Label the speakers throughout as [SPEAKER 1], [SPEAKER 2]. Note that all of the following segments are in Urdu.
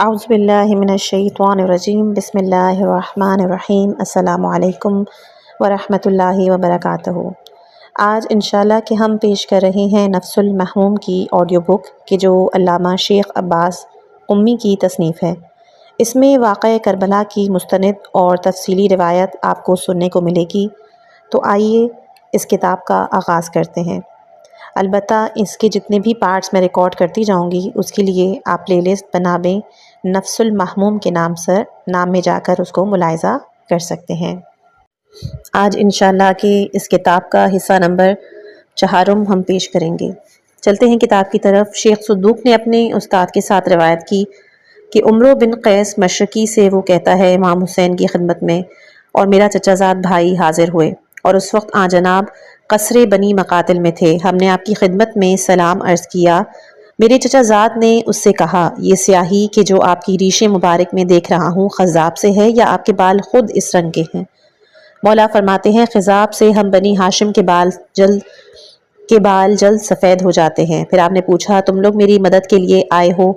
[SPEAKER 1] اعوذ باللہ من الشیطان الرجیم بسم اللہ الرحمن الرحیم السلام علیکم ورحمۃ اللہ وبرکاتہ۔ آج انشاءاللہ کہ ہم پیش کر رہے ہیں نفس المحموم کی آڈیو بک کہ جو علامہ شیخ عباس قمی کی تصنیف ہے۔ اس میں واقعہ کربلا کی مستند اور تفصیلی روایت آپ کو سننے کو ملے گی، تو آئیے اس کتاب کا آغاز کرتے ہیں۔ البتہ اس کے جتنے بھی پارٹس میں ریکارڈ کرتی جاؤں گی اس کے لیے آپ پلے لسٹ بنا دیں، نفس المحموم کے نام میں جا کر اس کو ملاحظہ کر سکتے ہیں۔ آج انشاءاللہ کہ اس کتاب کا حصہ نمبر 4 ہم پیش کریں گے۔ چلتے ہیں کتاب کی طرف۔ شیخ صدوق نے اپنے استاد کے ساتھ روایت کی کہ عمرو بن قیس مشرقی سے وہ کہتا ہے امام حسین کی خدمت میں اور میرا چچا زاد بھائی حاضر ہوئے، اور اس وقت آن جناب قصر بنی مقاتل میں تھے۔ ہم نے آپ کی خدمت میں سلام عرض کیا۔ میرے چچا زاد نے اس سے کہا، یہ سیاہی کہ جو آپ کی ریش مبارک میں دیکھ رہا ہوں خضاب سے ہے یا آپ کے بال خود اس رنگ کے ہیں؟ مولا فرماتے ہیں، خضاب سے ہم بنی ہاشم کے بال جلد سفید ہو جاتے ہیں۔ پھر آپ نے پوچھا، تم لوگ میری مدد کے لیے آئے ہو؟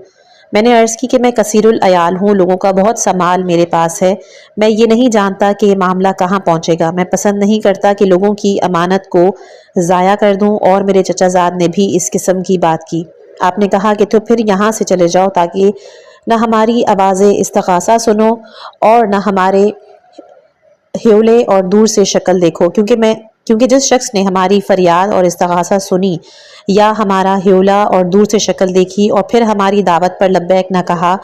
[SPEAKER 1] میں نے عرض کی کہ میں کثیر العیال ہوں، لوگوں کا بہت سا مال میرے پاس ہے، میں یہ نہیں جانتا کہ یہ معاملہ کہاں پہنچے گا، میں پسند نہیں کرتا کہ لوگوں کی امانت کو ضائع کر دوں، اور میرے چچا زاد نے بھی اس قسم کی بات کی۔ آپ نے کہا کہ تو پھر یہاں سے چلے جاؤ تاکہ نہ ہماری آواز استغاثہ سنو اور نہ ہمارے ہیولے اور دور سے شکل دیکھو، کیونکہ جس شخص نے ہماری فریاد اور استغاثہ سنی یا ہمارا ہیولا اور دور سے شکل دیکھی اور پھر ہماری دعوت پر لبیک نہ کہا،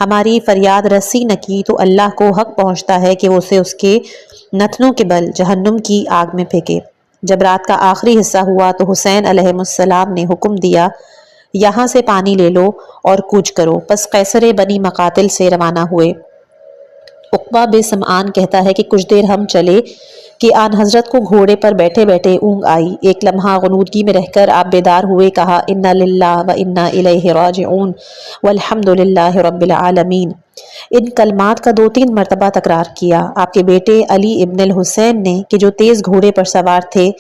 [SPEAKER 1] ہماری فریاد رسی نہ کی، تو اللہ کو حق پہنچتا ہے کہ وہ اسے اس کے نتنوں کے بل جہنم کی آگ میں پھینکے۔ جب رات کا آخری حصہ ہوا تو حسین علیہ السلام نے حکم دیا، یہاں سے پانی لے لو اور کوچ کرو۔ پس قیصر بنی مقاتل سے روانہ ہوئے۔ عقبہ بن سمعان کہتا ہے کہ کچھ دیر ہم چلے کہ آن حضرت کو گھوڑے پر بیٹھے بیٹھے اونگ آئی۔ ایک لمحہ غنودگی میں رہ کر آپ بیدار ہوئے، کہا، انا للہ و انا الیہ راجعون والحمد للہ رب العالمین۔ ان کلمات کا 2-3 مرتبہ تکرار کیا۔ آپ کے بیٹے علی ابن الحسین نے کہ جو تیز گھوڑے پر سوار تھے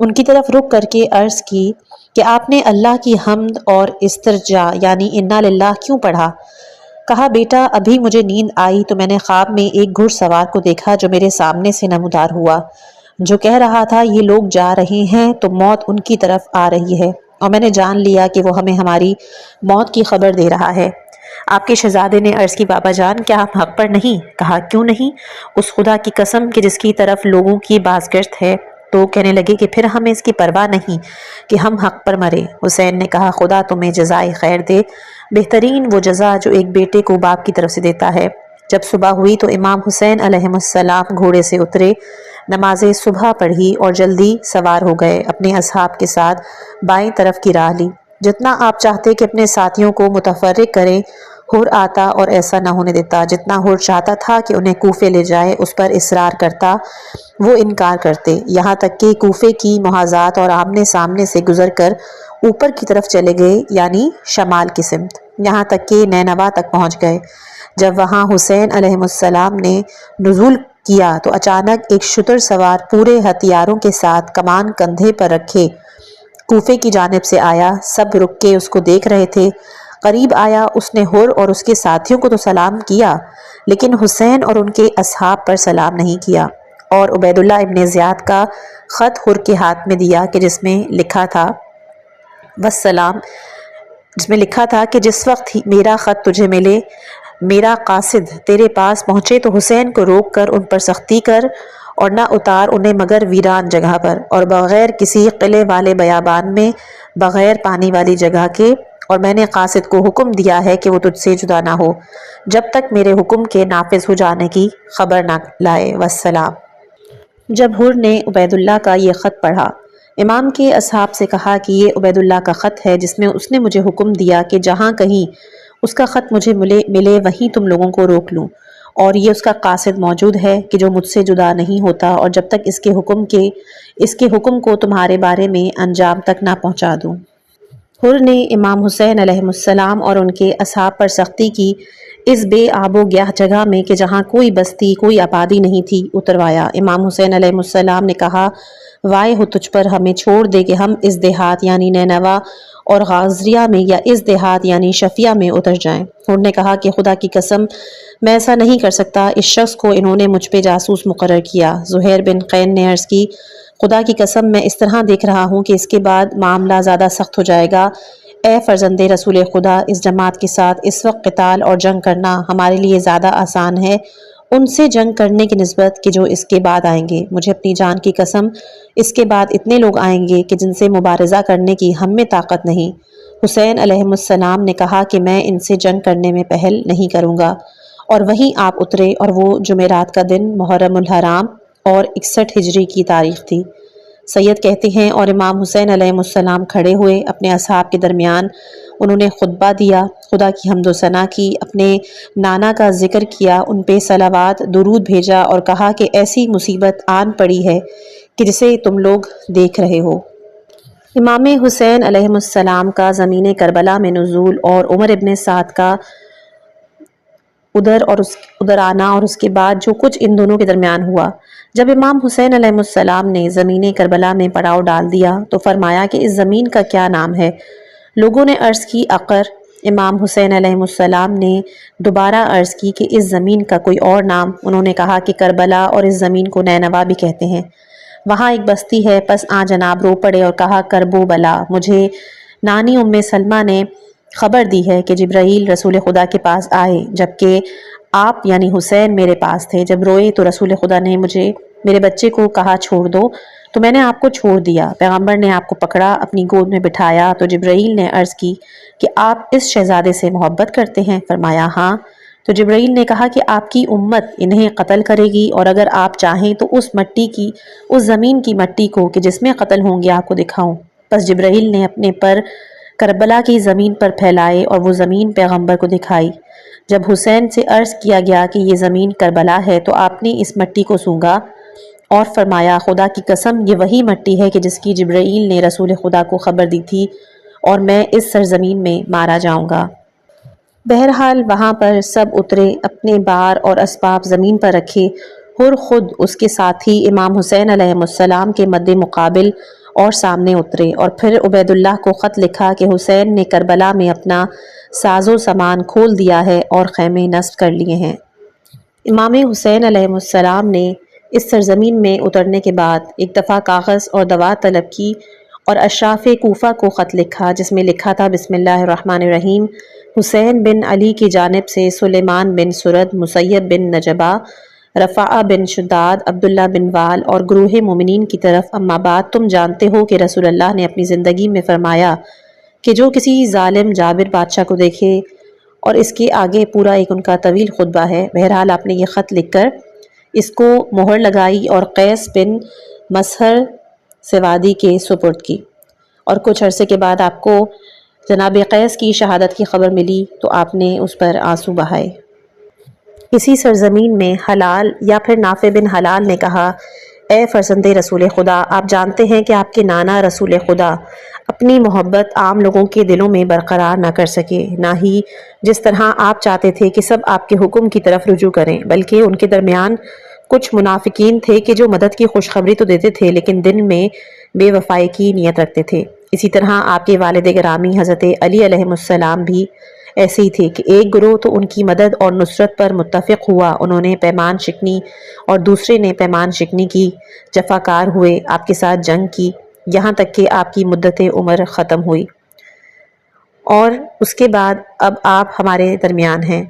[SPEAKER 1] ان کی طرف رخ کر کے عرض کی کہ آپ نے اللہ کی حمد اور استرجاع یعنی انا للہ کیوں پڑھا؟ کہا، بیٹا ابھی مجھے نیند آئی تو میں نے خواب میں ایک گھڑ سوار کو دیکھا جو میرے سامنے سے نمودار ہوا، جو کہہ رہا تھا، یہ لوگ جا رہے ہیں تو موت ان کی طرف آ رہی ہے، اور میں نے جان لیا کہ وہ ہمیں ہماری موت کی خبر دے رہا ہے۔ آپ کے شہزادے نے عرض کی، بابا جان کیا ہم حق پر نہیں؟ کہا، کیوں نہیں؟ اس خدا کی قسم کہ جس کی طرف لوگوں کی بازگشت ہے۔ تو کہنے لگے کہ پھر ہمیں اس کی پرواہ نہیں کہ ہم حق پر مرے۔ حسین نے کہا، خدا تمہیں جزائے خیر دے، بہترین وہ جزا جو ایک بیٹے کو باپ کی طرف سے دیتا ہے۔ جب صبح ہوئی تو امام حسین علیہ السلام گھوڑے سے اترے، نماز صبح پڑھی اور جلدی سوار ہو گئے۔ اپنے اصحاب کے ساتھ بائیں طرف کی راہ لی۔ جتنا آپ چاہتے کہ اپنے ساتھیوں کو متفرق کریں، حر آتا اور ایسا نہ ہونے دیتا۔ جتنا حر چاہتا تھا کہ انہیں کوفے لے جائے، اس پر اصرار کرتا، وہ انکار کرتے، یہاں تک کہ کوفے کی محاذات اور آمنے سامنے سے گزر کر اوپر کی طرف چلے گئے، یعنی شمال کی سمت، یہاں تک کہ نینوا تک پہنچ گئے۔ جب وہاں حسین علیہ السلام نے نزول کیا تو اچانک ایک شتر سوار پورے ہتھیاروں کے ساتھ کمان کندھے پر رکھے کوفے کی جانب سے آیا۔ سب رک کے اس کو دیکھ رہے تھے۔ قریب آیا، اس نے حر اور اس کے ساتھیوں کو تو سلام کیا، لیکن حسین اور ان کے اصحاب پر سلام نہیں کیا، اور عبید اللہ ابن زیاد کا خط حر کے ہاتھ میں دیا کہ جس میں لکھا تھا والسلام، جس میں لکھا تھا کہ جس وقت میرا خط تجھے ملے، میرا قاصد تیرے پاس پہنچے تو حسین کو روک کر ان پر سختی کر اور نہ اتار انہیں مگر ویران جگہ پر، اور بغیر کسی قلعے والے بیابان میں، بغیر پانی والی جگہ کے، اور میں نے قاصد کو حکم دیا ہے کہ وہ تجھ سے جدا نہ ہو جب تک میرے حکم کے نافذ ہو جانے کی خبر نہ لائے، والسلام۔ جب حر نے عبید اللہ کا یہ خط پڑھا، امام کے اصحاب سے کہا کہ یہ عبید اللہ کا خط ہے جس میں اس نے مجھے حکم دیا کہ جہاں کہیں اس کا خط مجھے ملے وہیں تم لوگوں کو روک لوں، اور یہ اس کا قاصد موجود ہے کہ جو مجھ سے جدا نہیں ہوتا، اور جب تک اس کے حکم کو تمہارے بارے میں انجام تک نہ پہنچا دوں۔ حر نے امام حسین علیہ السلام اور ان کے اصحاب پر سختی کی اس بے آب و گیاہ جگہ میں کہ جہاں کوئی بستی کوئی آبادی نہیں تھی اتروایا۔ امام حسین علیہ السلام نے کہا، وائے ہو تجھ پر ہمیں چھوڑ دے کہ ہم اس دیہات یعنی نینوا اور غازریہ میں یا اس دیہات یعنی شفیہ میں اتر جائیں۔ انہوں نے کہا کہ خدا کی قسم میں ایسا نہیں کر سکتا، اس شخص کو انہوں نے مجھ پہ جاسوس مقرر کیا۔ زہیر بن قین نے عرض کی خدا کی قسم میں اس طرح دیکھ رہا ہوں کہ اس کے بعد معاملہ زیادہ سخت ہو جائے گا۔ اے فرزند رسول خدا، اس جماعت کے ساتھ اس وقت قتال اور جنگ کرنا ہمارے لیے زیادہ آسان ہے ان سے جنگ کرنے کی نسبت کہ جو اس کے بعد آئیں گے۔ مجھے اپنی جان کی قسم اس کے بعد اتنے لوگ آئیں گے کہ جن سے مبارزہ کرنے کی ہم میں طاقت نہیں۔ حسین علیہ السلام نے کہا کہ میں ان سے جنگ کرنے میں پہل نہیں کروں گا، اور وہیں آپ اترے اور وہ جمعرات کا دن محرم الحرام اور 61 ہجری کی تاریخ تھی۔ سید کہتے ہیں اور امام حسین علیہ السلام کھڑے ہوئے اپنے اصحاب کے درمیان، انہوں نے خطبہ دیا، خدا کی حمد و ثنا کی، اپنے نانا کا ذکر کیا، ان پہ صلوات درود بھیجا اور کہا کہ ایسی مصیبت آن پڑی ہے کہ جسے تم لوگ دیکھ رہے ہو۔ امام حسین علیہ السلام کا زمین کربلا میں نزول اور عمر ابن سعد کا ادھر آنا اور اس کے بعد جو کچھ ان دونوں کے درمیان ہوا۔ جب امام حسین علیہ السلام نے زمین کربلا میں پڑاؤ ڈال دیا تو فرمایا کہ اس زمین کا کیا نام ہے؟ لوگوں نے عرض کی عقر۔ امام حسین علیہ السلام نے دوبارہ عرض کی کہ اس زمین کا کوئی اور نام؟ انہوں نے کہا کہ کربلا، اور اس زمین کو نینوا بھی کہتے ہیں، وہاں ایک بستی ہے۔ پس جناب رو پڑے اور کہا کربو بلا، مجھے نانی ام سلمہ نے خبر دی ہے کہ جبرائیل رسول خدا کے پاس آئے جبکہ آپ یعنی حسین میرے پاس تھے۔ جب روئے تو رسول خدا نے مجھے میرے بچے کو کہا چھوڑ دو، تو میں نے آپ کو چھوڑ دیا۔ پیغمبر نے آپ کو پکڑا، اپنی گود میں بٹھایا تو جبرائیل نے عرض کی کہ آپ اس شہزادے سے محبت کرتے ہیں؟ فرمایا ہاں۔ تو جبرائیل نے کہا کہ آپ کی امت انہیں قتل کرے گی، اور اگر آپ چاہیں تو اس زمین کی مٹی کو کہ جس میں قتل ہوں گے آپ کو دکھاؤں۔ پس جبرائیل نے اپنے پر کربلا کی زمین پر پھیلائے اور وہ زمین پیغمبر کو دکھائی۔ جب حسین سے عرض کیا گیا کہ یہ زمین کربلا ہے تو آپ نے اس مٹی کو سونگا اور فرمایا خدا کی قسم یہ وہی مٹی ہے کہ جس کی جبرائیل نے رسول خدا کو خبر دی تھی، اور میں اس سرزمین میں مارا جاؤں گا۔ بہرحال وہاں پر سب اترے، اپنے بار اور اسباب زمین پر رکھے، اور خود اس کے ساتھی امام حسین علیہ السلام کے مد مقابل اور سامنے اترے، اور پھر عبید اللہ کو خط لکھا کہ حسین نے کربلا میں اپنا ساز و سامان کھول دیا ہے اور خیمے نصب کر لیے ہیں۔ امام حسین علیہ السلام نے اس سرزمین میں اترنے کے بعد ایک دفعہ کاغذ اور دوات طلب کی اور اشراف کوفہ کو خط لکھا جس میں لکھا تھا بسم اللہ الرحمن الرحیم، حسین بن علی کی جانب سے سلیمان بن سرد، مسیب بن نجبہ، رفاعہ بن شداد، عبداللہ بن وال اور گروہ مومنین کی طرف، اما بعد تم جانتے ہو کہ رسول اللہ نے اپنی زندگی میں فرمایا کہ جو کسی ظالم جابر بادشاہ کو دیکھے، اور اس کے آگے پورا ایک ان کا طویل خطبہ ہے۔ بہرحال آپ نے یہ خط لکھ کر اس کو مہر لگائی اور قیس بن مسہر سوادی کے سپرد کی، اور کچھ عرصے کے بعد آپ کو جناب قیس کی شہادت کی خبر ملی تو آپ نے اس پر آنسو بہائے۔ اسی سرزمین میں حلال یا پھر نافع بن حلال نے کہا اے فرزند رسول خدا، آپ جانتے ہیں کہ آپ کے نانا رسول خدا اپنی محبت عام لوگوں کے دلوں میں برقرار نہ کر سکے، نہ ہی جس طرح آپ چاہتے تھے کہ سب آپ کے حکم کی طرف رجوع کریں، بلکہ ان کے درمیان کچھ منافقین تھے کہ جو مدد کی خوشخبری تو دیتے تھے لیکن دل میں بے وفائی کی نیت رکھتے تھے۔ اسی طرح آپ کے والد گرامی حضرت علی علیہ السلام بھی ایسے ہی تھے کہ ایک گروہ تو ان کی مدد اور نصرت پر متفق ہوا، انہوں نے پیمان شکنی، اور دوسرے نے پیمان شکنی کی، جفاکار ہوئے، آپ کے ساتھ جنگ کی، یہاں تک کہ آپ کی مدت عمر ختم ہوئی، اور اس کے بعد اب آپ ہمارے درمیان ہیں۔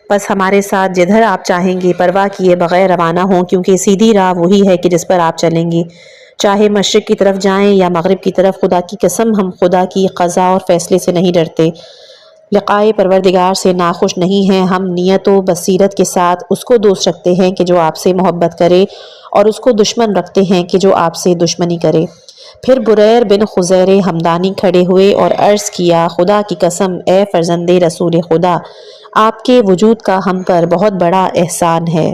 [SPEAKER 1] بس ہمارے ساتھ جدھر آپ چاہیں گے پرواہ کیے بغیر روانہ ہوں، کیونکہ سیدھی راہ وہی ہے کہ جس پر آپ چلیں گے، چاہے مشرق کی طرف جائیں یا مغرب کی طرف۔ خدا کی قسم ہم خدا کی قضا اور فیصلے سے نہیں ڈرتے، لقائے پروردگار سے ناخوش نہیں ہیں، ہم نیت و بصیرت کے ساتھ اس کو دوست رکھتے ہیں کہ جو آپ سے محبت کرے، اور اس کو دشمن رکھتے ہیں کہ جو آپ سے دشمنی کرے۔ پھر بریر بن خزیر ہمدانی کھڑے ہوئے اور عرض کیا خدا کی قسم اے فرزند رسول خدا، آپ کے وجود کا ہم پر بہت بڑا احسان ہے،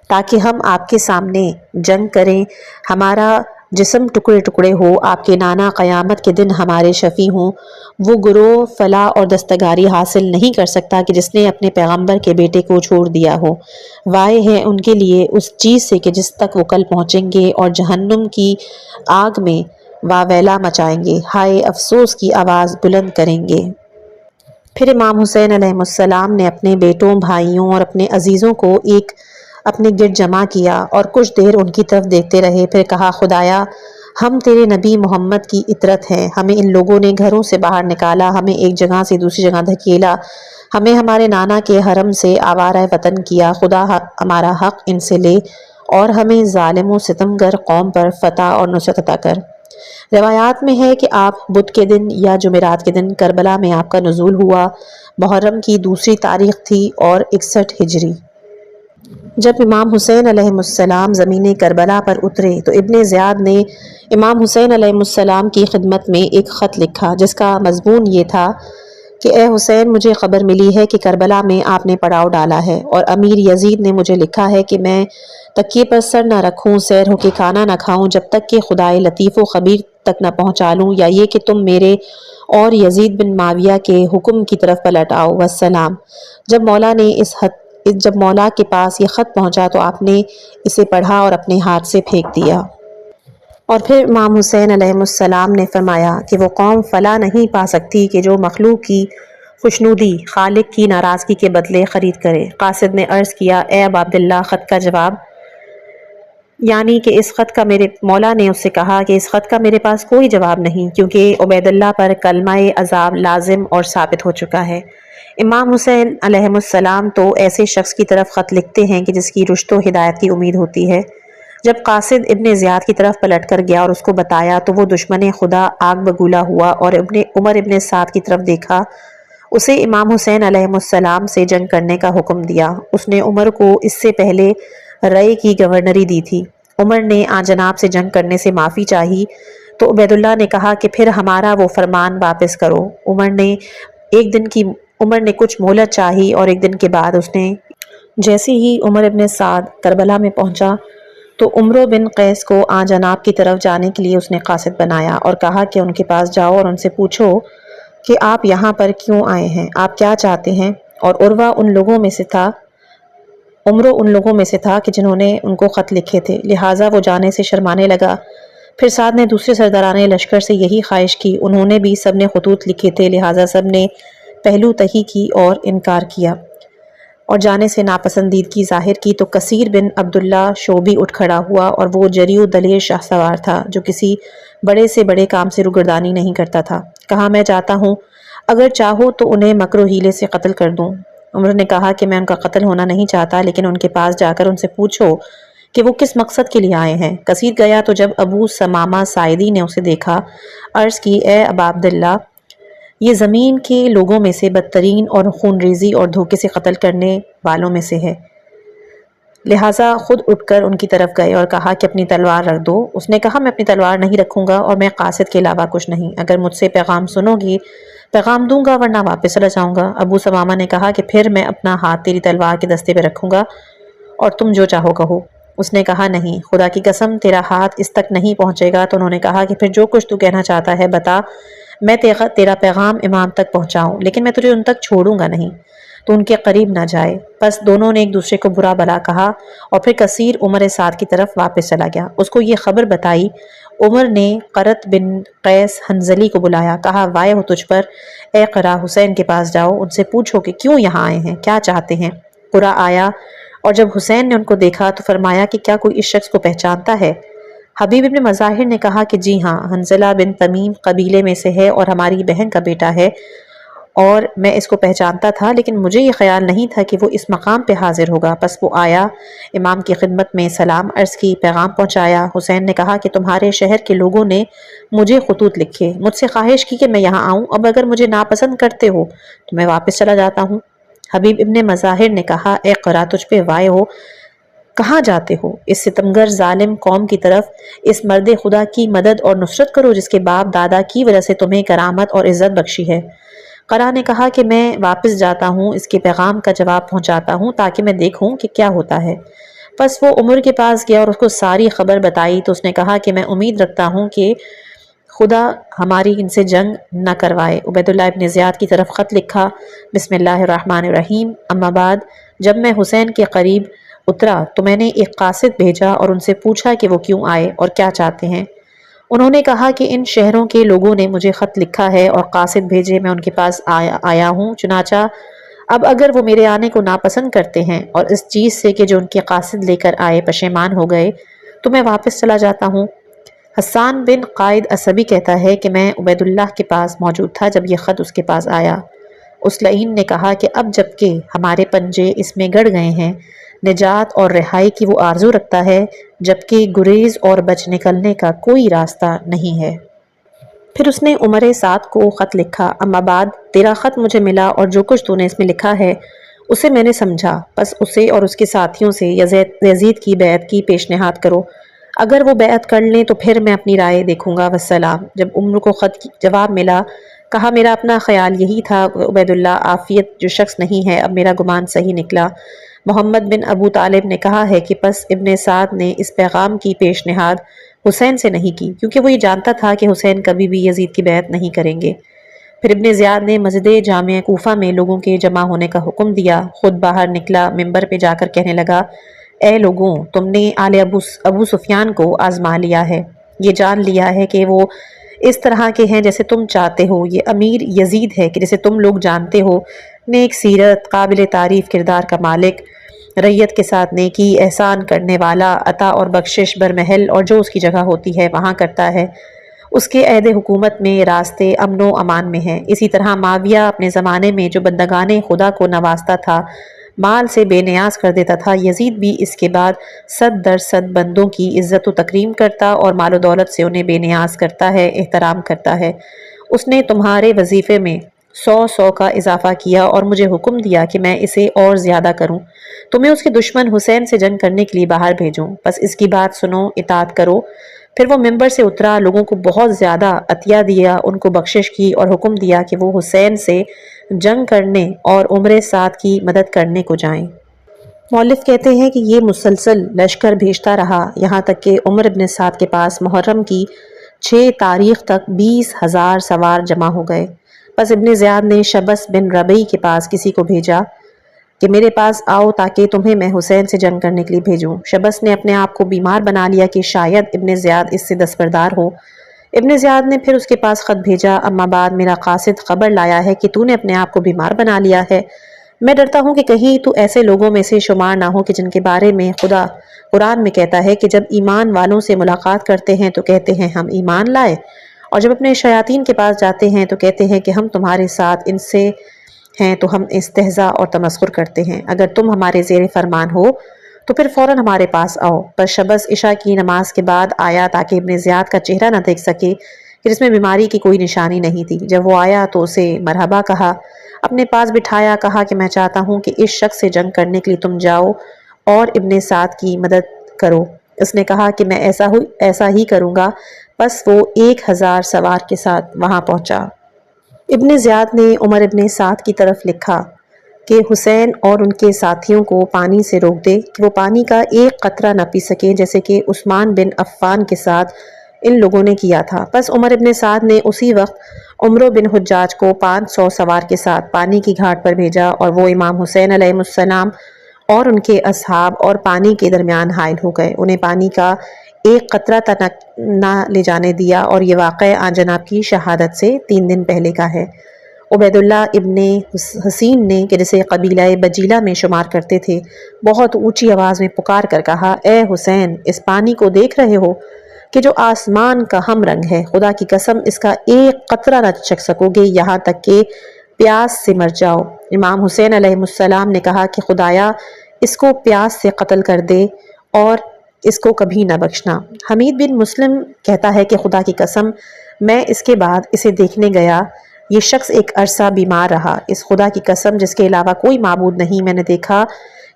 [SPEAKER 1] تاکہ ہم آپ کے سامنے جنگ کریں، ہمارا جسم ٹکڑے ٹکڑے ہو، آپ کے نانا قیامت کے دن ہمارے شفیع ہوں۔ وہ گروہ فلاح اور دستگاری حاصل نہیں کر سکتا کہ جس نے اپنے پیغمبر کے بیٹے کو چھوڑ دیا ہو۔ وائے ہے ان کے لیے اس چیز سے کہ جس تک وہ کل پہنچیں گے اور جہنم کی آگ میں واویلا مچائیں گے، ہائے افسوس کی آواز بلند کریں گے۔ پھر امام حسین علیہ السلام نے اپنے بیٹوں، بھائیوں اور اپنے عزیزوں کو ایک اپنے گرد جمع کیا اور کچھ دیر ان کی طرف دیکھتے رہے۔ پھر کہا، خدایا ہم تیرے نبی محمد کی اطرت ہیں، ہمیں ان لوگوں نے گھروں سے باہر نکالا، ہمیں ایک جگہ سے دوسری جگہ دھکیلا، ہمیں ہمارے نانا کے حرم سے آوارہ وطن کیا، خدا ہمارا حق ان سے لے اور ہمیں ظالم و ستمگر قوم پر فتح اور نصرت عطا کر۔ روایات میں ہے کہ آپ بدھ کے دن یا جمعرات کے دن کربلا میں آپ کا نزول ہوا، محرم کی دوسری تاریخ تھی اور 61 ہجری۔ جب امام حسین علیہ السلام زمین کربلا پر اترے تو ابن زیاد نے امام حسین علیہ السلام کی خدمت میں ایک خط لکھا جس کا مضمون یہ تھا کہ اے حسین، مجھے خبر ملی ہے کہ کربلا میں آپ نے پڑاؤ ڈالا ہے، اور امیر یزید نے مجھے لکھا ہے کہ میں تکیے پر سر نہ رکھوں، سیر ہو کے کھانا نہ کھاؤں جب تک کہ خدائے لطیف و خبیر تک نہ پہنچا لوں، یا یہ کہ تم میرے اور یزید بن معاویہ کے حکم کی طرف پلٹ آؤ، والسلام۔ جب مولا کے پاس یہ خط پہنچا تو آپ نے اسے پڑھا اور اپنے ہاتھ سے پھینک دیا۔ اور پھر امام حسین علیہ السلام نے فرمایا کہ وہ قوم فلاح نہیں پا سکتی کہ جو مخلوق کی خوشنودی خالق کی ناراضگی کے بدلے خرید کرے۔ قاصد نے عرض کیا، اے ابا عبداللہ، خط کا جواب، یعنی کہ اس خط کا مولا نے اس سے کہا کہ اس خط کا میرے پاس کوئی جواب نہیں، کیونکہ عبید اللہ پر کلمہ عذاب لازم اور ثابت ہو چکا ہے۔ امام حسین علیہ السلام تو ایسے شخص کی طرف خط لکھتے ہیں کہ جس کی رشد و ہدایت کی امید ہوتی ہے۔ جب قاصد ابن زیاد کی طرف پلٹ کر گیا اور اس کو بتایا تو وہ دشمن خدا آگ بگولا ہوا اور عمر ابن سعد کی طرف دیکھا۔ اسے امام حسین علیہ السلام سے جنگ کرنے کا حکم دیا۔ اس نے عمر کو اس سے پہلے رائے کی گورنری دی تھی۔ عمر نے آن جناب سے جنگ کرنے سے معافی چاہی تو عبید اللہ نے کہا کہ پھر ہمارا وہ فرمان واپس کرو۔ عمر نے کچھ مہلت چاہی اور ایک دن کے بعد اس نے جیسے ہی عمر ابن سعد کربلا میں پہنچا تو عمرو بن قیس کو آن جناب کی طرف جانے کے لیے اس نے قاصد بنایا اور کہا کہ ان کے پاس جاؤ اور ان سے پوچھو کہ آپ یہاں پر کیوں آئے ہیں، آپ کیا چاہتے ہیں۔ اور عمرو ان لوگوں میں سے تھا کہ جنہوں نے ان کو خط لکھے تھے، لہٰذا وہ جانے سے شرمانے لگا۔ پھر سعد نے دوسرے سرداران لشکر سے یہی خواہش کی، انہوں نے بھی سب نے خطوط لکھے تھے، لہٰذا سب نے پہلو تہی کی اور انکار کیا اور جانے سے ناپسندیدگی ظاہر کی۔ تو کثیر بن عبداللہ شوبی اٹھ کھڑا ہوا، اور وہ جری و دلیر شاہ سوار تھا جو کسی بڑے سے بڑے کام سے روگردانی نہیں کرتا تھا۔ کہا، میں جاتا ہوں، اگر چاہو تو انہیں مکر و حیلے سے قتل کر دوں۔ عمر نے کہا کہ میں ان کا قتل ہونا نہیں چاہتا، لیکن ان کے پاس جا کر ان سے پوچھو کہ وہ کس مقصد کے لیے آئے ہیں۔ کثیر گیا تو جب ابو سمامہ ساعدی نے اسے دیکھا، عرض کی، اے ابا عبداللہ، یہ زمین کے لوگوں میں سے بدترین اور خون ریزی اور دھوکے سے قتل کرنے والوں میں سے ہے، لہٰذا خود اٹھ کر ان کی طرف گئے اور کہا کہ اپنی تلوار رکھ دو۔ اس نے کہا، میں اپنی تلوار نہیں رکھوں گا اور میں قاصد کے علاوہ کچھ نہیں، اگر مجھ سے پیغام سنو گی پیغام دوں گا، ورنہ واپس چلا جاؤں گا۔ ابو سمامہ نے کہا کہ پھر میں اپنا ہاتھ تیری تلوار کے دستے پہ رکھوں گا اور تم جو چاہو کہو۔ اس نے کہا، نہیں، خدا کی قسم تیرا ہاتھ اس تک نہیں پہنچے گا۔ تو انہوں نے کہا کہ پھر جو کچھ تو کہنا چاہتا ہے بتا، میں تیرا پیغام امام تک پہنچاؤں، لیکن میں تجھے ان تک چھوڑوں گا نہیں، تو ان کے قریب نہ جائے۔ پس دونوں نے ایک دوسرے کو برا بھلا کہا اور پھر کثیر عمر سعد کی طرف واپس چلا گیا۔ اس کو یہ خبر بتائی۔ عمر نے قرۃ بن قیس حنظلی کو بلایا، کہا، وائے ہو تجھ پر، اے قرہ، حسین کے پاس جاؤ، ان سے پوچھو کہ کیوں یہاں آئے ہیں، کیا چاہتے ہیں۔ قرہ آیا اور جب حسین نے ان کو دیکھا تو فرمایا کہ کیا کوئی اس شخص کو پہچانتا ہے؟ حبیب ابن مظاہر نے کہا کہ جی ہاں، حنظلہ بن تمیم قبیلے میں سے ہے اور ہماری بہن کا بیٹا ہے، اور میں اس کو پہچانتا تھا، لیکن مجھے یہ خیال نہیں تھا کہ وہ اس مقام پہ حاضر ہوگا۔ پس وہ آیا، امام کی خدمت میں سلام عرض کی، پیغام پہنچایا۔ حسین نے کہا کہ تمہارے شہر کے لوگوں نے مجھے خطوط لکھے، مجھ سے خواہش کی کہ میں یہاں آؤں، اب اگر مجھے ناپسند کرتے ہو تو میں واپس چلا جاتا ہوں۔ حبیب ابن مظاہر نے کہا، اے قرہ، تجھ پہ وائے ہو، کہاں جاتے ہو؟ اس ستمگر ظالم قوم کی طرف، اس مرد خدا کی مدد اور نصرت کرو جس کے باپ دادا کی وجہ سے تمہیں کرامت اور عزت بخشی ہے۔ قرہ نے کہا کہ میں واپس جاتا ہوں، اس کے پیغام کا جواب پہنچاتا ہوں تاکہ میں دیکھوں کہ کیا ہوتا ہے۔ پس وہ عمر کے پاس گیا اور اس کو ساری خبر بتائی تو اس نے کہا کہ میں امید رکھتا ہوں کہ خدا ہماری ان سے جنگ نہ کروائے۔ عبید اللہ ابن زیاد کی طرف خط لکھا، بسم اللہ الرحمن الرحیم، اما بعد، جب میں حسین کے قریب اترا تو میں نے ایک قاصد بھیجا اور ان سے پوچھا کہ وہ کیوں آئے اور کیا چاہتے ہیں۔ انہوں نے کہا کہ ان شہروں کے لوگوں نے مجھے خط لکھا ہے اور قاصد بھیجے، میں ان کے پاس آیا ہوں، چنانچہ اب اگر وہ میرے آنے کو ناپسند کرتے ہیں اور اس چیز سے کہ جو ان کے قاصد لے کر آئے پشیمان ہو گئے تو میں واپس چلا جاتا ہوں۔ حسان بن قائد عصبی کہتا ہے کہ میں عبید اللہ کے پاس موجود تھا جب یہ خط اس کے پاس آیا۔ اس لعین نے کہا کہ اب جبکہ ہمارے پنجے اس میں گڑ گئے ہیں، نجات اور رہائی کی وہ آرزو رکھتا ہے جبکہ گریز اور بچ نکلنے کا کوئی راستہ نہیں ہے۔ پھر اس نے عمر سعد کو خط لکھا، اما بعد، تیرا خط مجھے ملا اور جو کچھ تو نے اس میں لکھا ہے اسے میں نے سمجھا، پس اسے اور اس کے ساتھیوں سے یزید کی بیعت کی پیشنہاد کرو، اگر وہ بیعت کر لیں تو پھر میں اپنی رائے دیکھوں گا، والسلام۔ جب عمر کو خط جواب ملا، کہا میرا اپنا خیال یہی تھا عبید اللہ عافیت جو شخص نہیں ہے، اب میرا گمان صحیح نکلا۔ محمد بن ابو طالب نے کہا ہے کہ پس ابن سعد نے اس پیغام کی پیشنہاد حسین سے نہیں کی کیونکہ وہ یہ جانتا تھا کہ حسین کبھی بھی یزید کی بیعت نہیں کریں گے۔ پھر ابن زیاد نے مسجد جامع کوفہ میں لوگوں کے جمع ہونے کا حکم دیا، خود باہر نکلا، ممبر پہ جا کر کہنے لگا، اے لوگوں، تم نے آل ابو سفیان کو آزما لیا ہے، یہ جان لیا ہے کہ وہ اس طرح کے ہیں جیسے تم چاہتے ہو، یہ امیر یزید ہے کہ جیسے تم لوگ جانتے ہو، نیک سیرت، قابل تعریف کردار کا مالک، ریت کے ساتھ نیکی احسان کرنے والا، عطا اور بخشش برمحل اور جو اس کی جگہ ہوتی ہے وہاں کرتا ہے، اس کے عہد حکومت میں راستے امن و امان میں ہیں۔ اسی طرح معاویہ اپنے زمانے میں جو بندگان خدا کو نوازتا تھا، مال سے بے نیاز کر دیتا تھا، یزید بھی اس کے بعد 100 بندوں کی عزت و تکریم کرتا اور مال و دولت سے انہیں بے نیاز کرتا ہے، احترام کرتا ہے۔ اس نے تمہارے وظیفے میں 100 کا اضافہ کیا اور مجھے حکم دیا کہ میں اسے اور زیادہ کروں، تمہیں اس کے دشمن حسین سے جنگ کرنے کے لیے باہر بھیجوں، بس اس کی بات سنو، اطاعت کرو۔ پھر وہ ممبر سے اترا، لوگوں کو بہت زیادہ عطیہ دیا، ان کو بخشش کی اور حکم دیا کہ وہ حسین سے جنگ کرنے اور عمر سعد کی مدد کرنے کو جائیں۔ مؤلف کہتے ہیں کہ یہ مسلسل لشکر بھیجتا رہا یہاں تک کہ عمر بن سعد کے پاس محرم کی 6 تاریخ تک 20,000 سوار جمع ہو گئے۔ پس ابن زیاد نے شبس بن ربیع کے پاس کسی کو بھیجا کہ میرے پاس آؤ تاکہ تمہیں میں حسین سے جنگ کرنے کے لیے بھیجوں۔ شبس نے اپنے آپ کو بیمار بنا لیا کہ شاید ابن زیاد اس سے دستبردار ہو۔ ابن زیاد نے پھر اس کے پاس خط بھیجا، اما بعد، میرا قاصد خبر لایا ہے کہ تو نے اپنے آپ کو بیمار بنا لیا ہے، میں ڈرتا ہوں کہ کہیں تو ایسے لوگوں میں سے شمار نہ ہو کہ جن کے بارے میں خدا قرآن میں کہتا ہے کہ جب ایمان والوں سے ملاقات کرتے ہیں تو کہتے ہیں ہم ایمان لائے، اور جب اپنے شیاطین کے پاس جاتے ہیں تو کہتے ہیں کہ ہم تمہارے ساتھ ان سے ہیں تو ہم استہزاء اور تمسخر کرتے ہیں، اگر تم ہمارے زیر فرمان ہو تو پھر فوراً ہمارے پاس آؤ۔ بس شبس عشاء کی نماز کے بعد آیا تاکہ ابن زیاد کا چہرہ نہ دیکھ سکے کہ جس میں بیماری کی کوئی نشانی نہیں تھی۔ جب وہ آیا تو اسے مرحبا کہا، اپنے پاس بٹھایا، کہا کہ میں چاہتا ہوں کہ اس شخص سے جنگ کرنے کے لیے تم جاؤ اور ابن سعد کی مدد کرو۔ اس نے کہا کہ میں ایسا ہی کروں گا، بس وہ 1000 سوار کے ساتھ وہاں پہنچا۔ ابن زیاد نے عمر ابن سعد کی طرف لکھا کہ حسین اور ان کے ساتھیوں کو پانی سے روک دے کہ وہ پانی کا ایک قطرہ نہ پی سکیں جیسے کہ عثمان بن عفان کے ساتھ ان لوگوں نے کیا تھا۔ پس عمر ابن سعد نے اسی وقت عمرو بن حجاج کو 500 سوار کے ساتھ پانی کی گھاٹ پر بھیجا اور وہ امام حسین علیہ السلام اور ان کے اصحاب اور پانی کے درمیان حائل ہو گئے، انہیں پانی کا ایک قطرہ تک نہ لے جانے دیا، اور یہ واقعہ آن جناب کی شہادت سے 3 دن پہلے کا ہے۔ عبید اللہ ابن حسین نے کہ جسے قبیلہ بجیلہ میں شمار کرتے تھے، بہت اونچی آواز میں پکار کر کہا، اے حسین، اس پانی کو دیکھ رہے ہو کہ جو آسمان کا ہم رنگ ہے، خدا کی قسم اس کا ایک قطرہ نہ چکھ سکو گے یہاں تک کہ پیاس سے مر جاؤ۔ امام حسین علیہ السلام نے کہا کہ خدایا اس کو پیاس سے قتل کر دے اور اس کو کبھی نہ بخشنا۔ حمید بن مسلم کہتا ہے کہ خدا کی قسم میں اس کے بعد اسے دیکھنے گیا، یہ شخص ایک عرصہ بیمار رہا، اس خدا کی قسم جس کے علاوہ کوئی معبود نہیں، میں نے دیکھا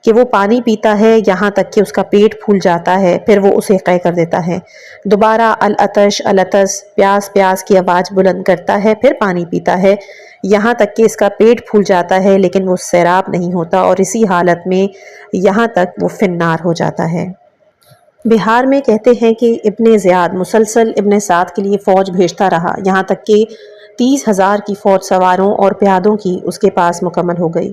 [SPEAKER 1] کہ وہ پانی پیتا ہے یہاں تک کہ اس کا پیٹ پھول جاتا ہے، پھر وہ اسے قے کر دیتا ہے، دوبارہ العطش العطس، پیاس پیاس کی آواز بلند کرتا ہے، پھر پانی پیتا ہے یہاں تک کہ اس کا پیٹ پھول جاتا ہے لیکن وہ سیراب نہیں ہوتا، اور اسی حالت میں یہاں تک وہ فنار ہو جاتا ہے۔ بہار میں کہتے ہیں کہ ابن زیاد مسلسل ابن سعد کے لیے فوج بھیجتا رہا یہاں تک کہ 30,000 کی فوج سواروں اور پیادوں کی اس کے پاس مکمل ہو گئی۔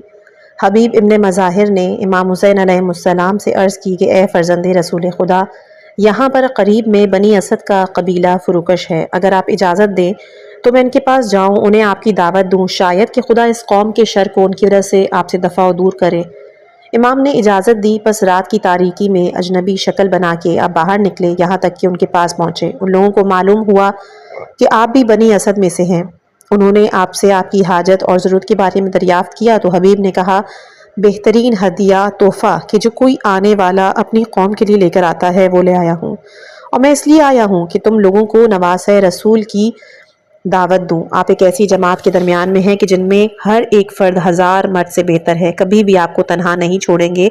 [SPEAKER 1] حبیب ابن مظاہر نے امام حسین علیہ السلام سے عرض کی کہ اے فرزند رسول خدا، یہاں پر قریب میں بنی اسد کا قبیلہ فروکش ہے، اگر آپ اجازت دیں تو میں ان کے پاس جاؤں، انہیں آپ کی دعوت دوں، شاید کہ خدا اس قوم کے شر کو ان کی وجہ سے آپ سے دفع و دور کرے۔ امام نے اجازت دی، پس رات کی تاریکی میں اجنبی شکل بنا کے آپ باہر نکلے یہاں تک کہ ان کے پاس پہنچے۔ ان لوگوں کو معلوم ہوا کہ آپ بھی بنی اسد میں سے ہیں، انہوں نے آپ سے آپ کی حاجت اور ضرورت کے بارے میں دریافت کیا تو حبیب نے کہا، بہترین ہدیہ تحفہ کہ جو کوئی آنے والا اپنی قوم کے لیے لے کر آتا ہے وہ لے آیا ہوں، اور میں اس لیے آیا ہوں کہ تم لوگوں کو نواسۂ رسول کی دعوت دوں۔ آپ ایک ایسی جماعت کے درمیان میں ہیں کہ جن میں ہر ایک فرد 1000 مرد سے بہتر ہے، کبھی بھی آپ کو تنہا نہیں چھوڑیں گے،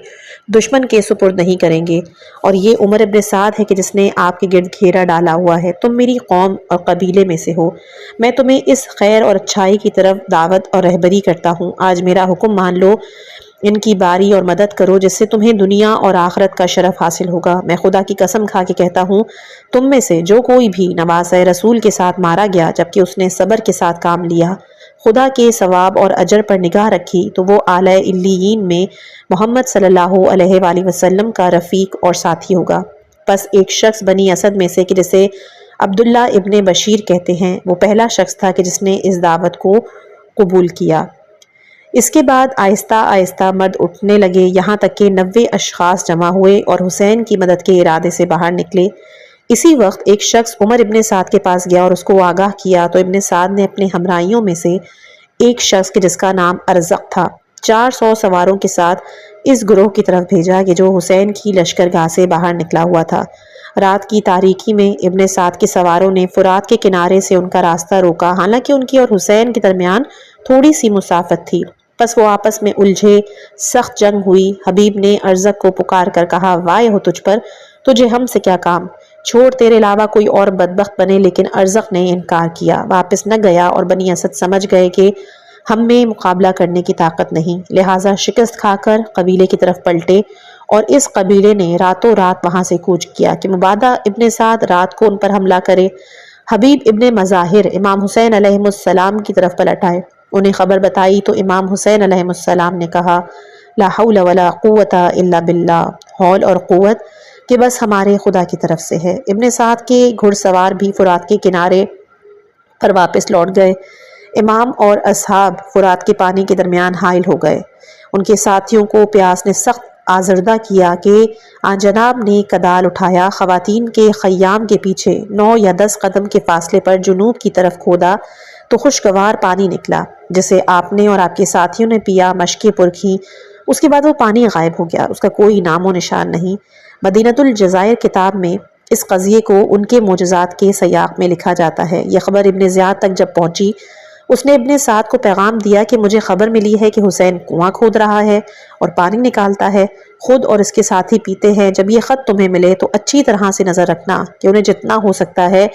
[SPEAKER 1] دشمن کے سپرد نہیں کریں گے، اور یہ عمر ابن سعد ہے کہ جس نے آپ کے گرد گھیرا ڈالا ہوا ہے، تم میری قوم اور قبیلے میں سے ہو، میں تمہیں اس خیر اور اچھائی کی طرف دعوت اور رہبری کرتا ہوں، آج میرا حکم مان لو، ان کی باری اور مدد کرو جس سے تمہیں دنیا اور آخرت کا شرف حاصل ہوگا۔ میں خدا کی قسم کھا کے کہتا ہوں، تم میں سے جو کوئی بھی نواسۂ رسول کے ساتھ مارا گیا جبکہ اس نے صبر کے ساتھ کام لیا، خدا کے ثواب اور اجر پر نگاہ رکھی، تو وہ اعلی علیین میں محمد صلی اللہ علیہ وآلہ وسلم کا رفیق اور ساتھی ہوگا۔ پس ایک شخص بنی اسد میں سے کہ جسے عبداللہ ابن بشیر کہتے ہیں، وہ پہلا شخص تھا کہ جس نے اس دعوت کو قبول کیا۔ اس کے بعد آہستہ آہستہ مرد اٹھنے لگے یہاں تک کہ 90 اشخاص جمع ہوئے اور حسین کی مدد کے ارادے سے باہر نکلے۔ اسی وقت ایک شخص عمر ابن سعد کے پاس گیا اور اس کو آگاہ کیا تو ابن سعد نے اپنے ہمراہیوں میں سے ایک شخص کے جس کا نام ارزق تھا 400 سواروں کے ساتھ اس گروہ کی طرف بھیجا کہ جو حسین کی لشکرگاہ سے باہر نکلا ہوا تھا۔ رات کی تاریکی میں ابن سعد کے سواروں نے فرات کے کنارے سے ان کا راستہ روکا، حالانکہ ان کی اور حسین کے درمیان تھوڑی سی مسافت تھی، پس وہ آپس میں الجھے، سخت جنگ ہوئی۔ حبیب نے ارزق کو پکار کر کہا، وائے ہو تجھ پر، تجھے ہم سے کیا کام، چھوڑ تیرے علاوہ کوئی اور بدبخت بنے، لیکن ارزق نے انکار کیا، واپس نہ گیا، اور بنی اسد سمجھ گئے کہ ہم میں مقابلہ کرنے کی طاقت نہیں، لہٰذا شکست کھا کر قبیلے کی طرف پلٹے، اور اس قبیلے نے راتوں رات وہاں سے کوچ کیا کہ مبادا ابن سعد رات کو ان پر حملہ کرے۔ حبیب ابن مظاہر امام حسین علیہ السلام کی طرف پلٹ آئے، انہیں خبر بتائی تو امام حسین علیہ السلام نے کہا، لا حول ولا قوت الا باللہ، حول اور قوت کہ بس ہمارے خدا کی طرف سے ہے۔ ابن سعد کے گھڑ سوار بھی فرات کے کنارے پر واپس لوٹ گئے۔ امام اور اصحاب فرات کے پانی کے درمیان حائل ہو گئے۔ ان کے ساتھیوں کو پیاس نے سخت آزردہ کیا کہ آن جناب نے کدال اٹھایا، خواتین کے خیام کے پیچھے 9 یا 10 قدم کے فاصلے پر جنوب کی طرف کھودا تو خوشگوار پانی نکلا، جسے آپ نے اور آپ کے ساتھیوں نے پیا، مشقیں پرکھیں، اس کے بعد وہ پانی غائب ہو گیا، اس کا کوئی نام و نشان نہیں۔ مدینۃ الجزائر کتاب میں اس قضیے کو ان کے معجزات کے سیاق میں لکھا جاتا ہے۔ یہ خبر ابن زیاد تک جب پہنچی، اس نے ابن سعد کو پیغام دیا کہ مجھے خبر ملی ہے کہ حسین کنواں کھود رہا ہے اور پانی نکالتا ہے، خود اور اس کے ساتھی پیتے ہیں، جب یہ خط تمہیں ملے تو اچھی طرح سے نظر رکھنا کہ انہیں جتنا ہو سکتا ہے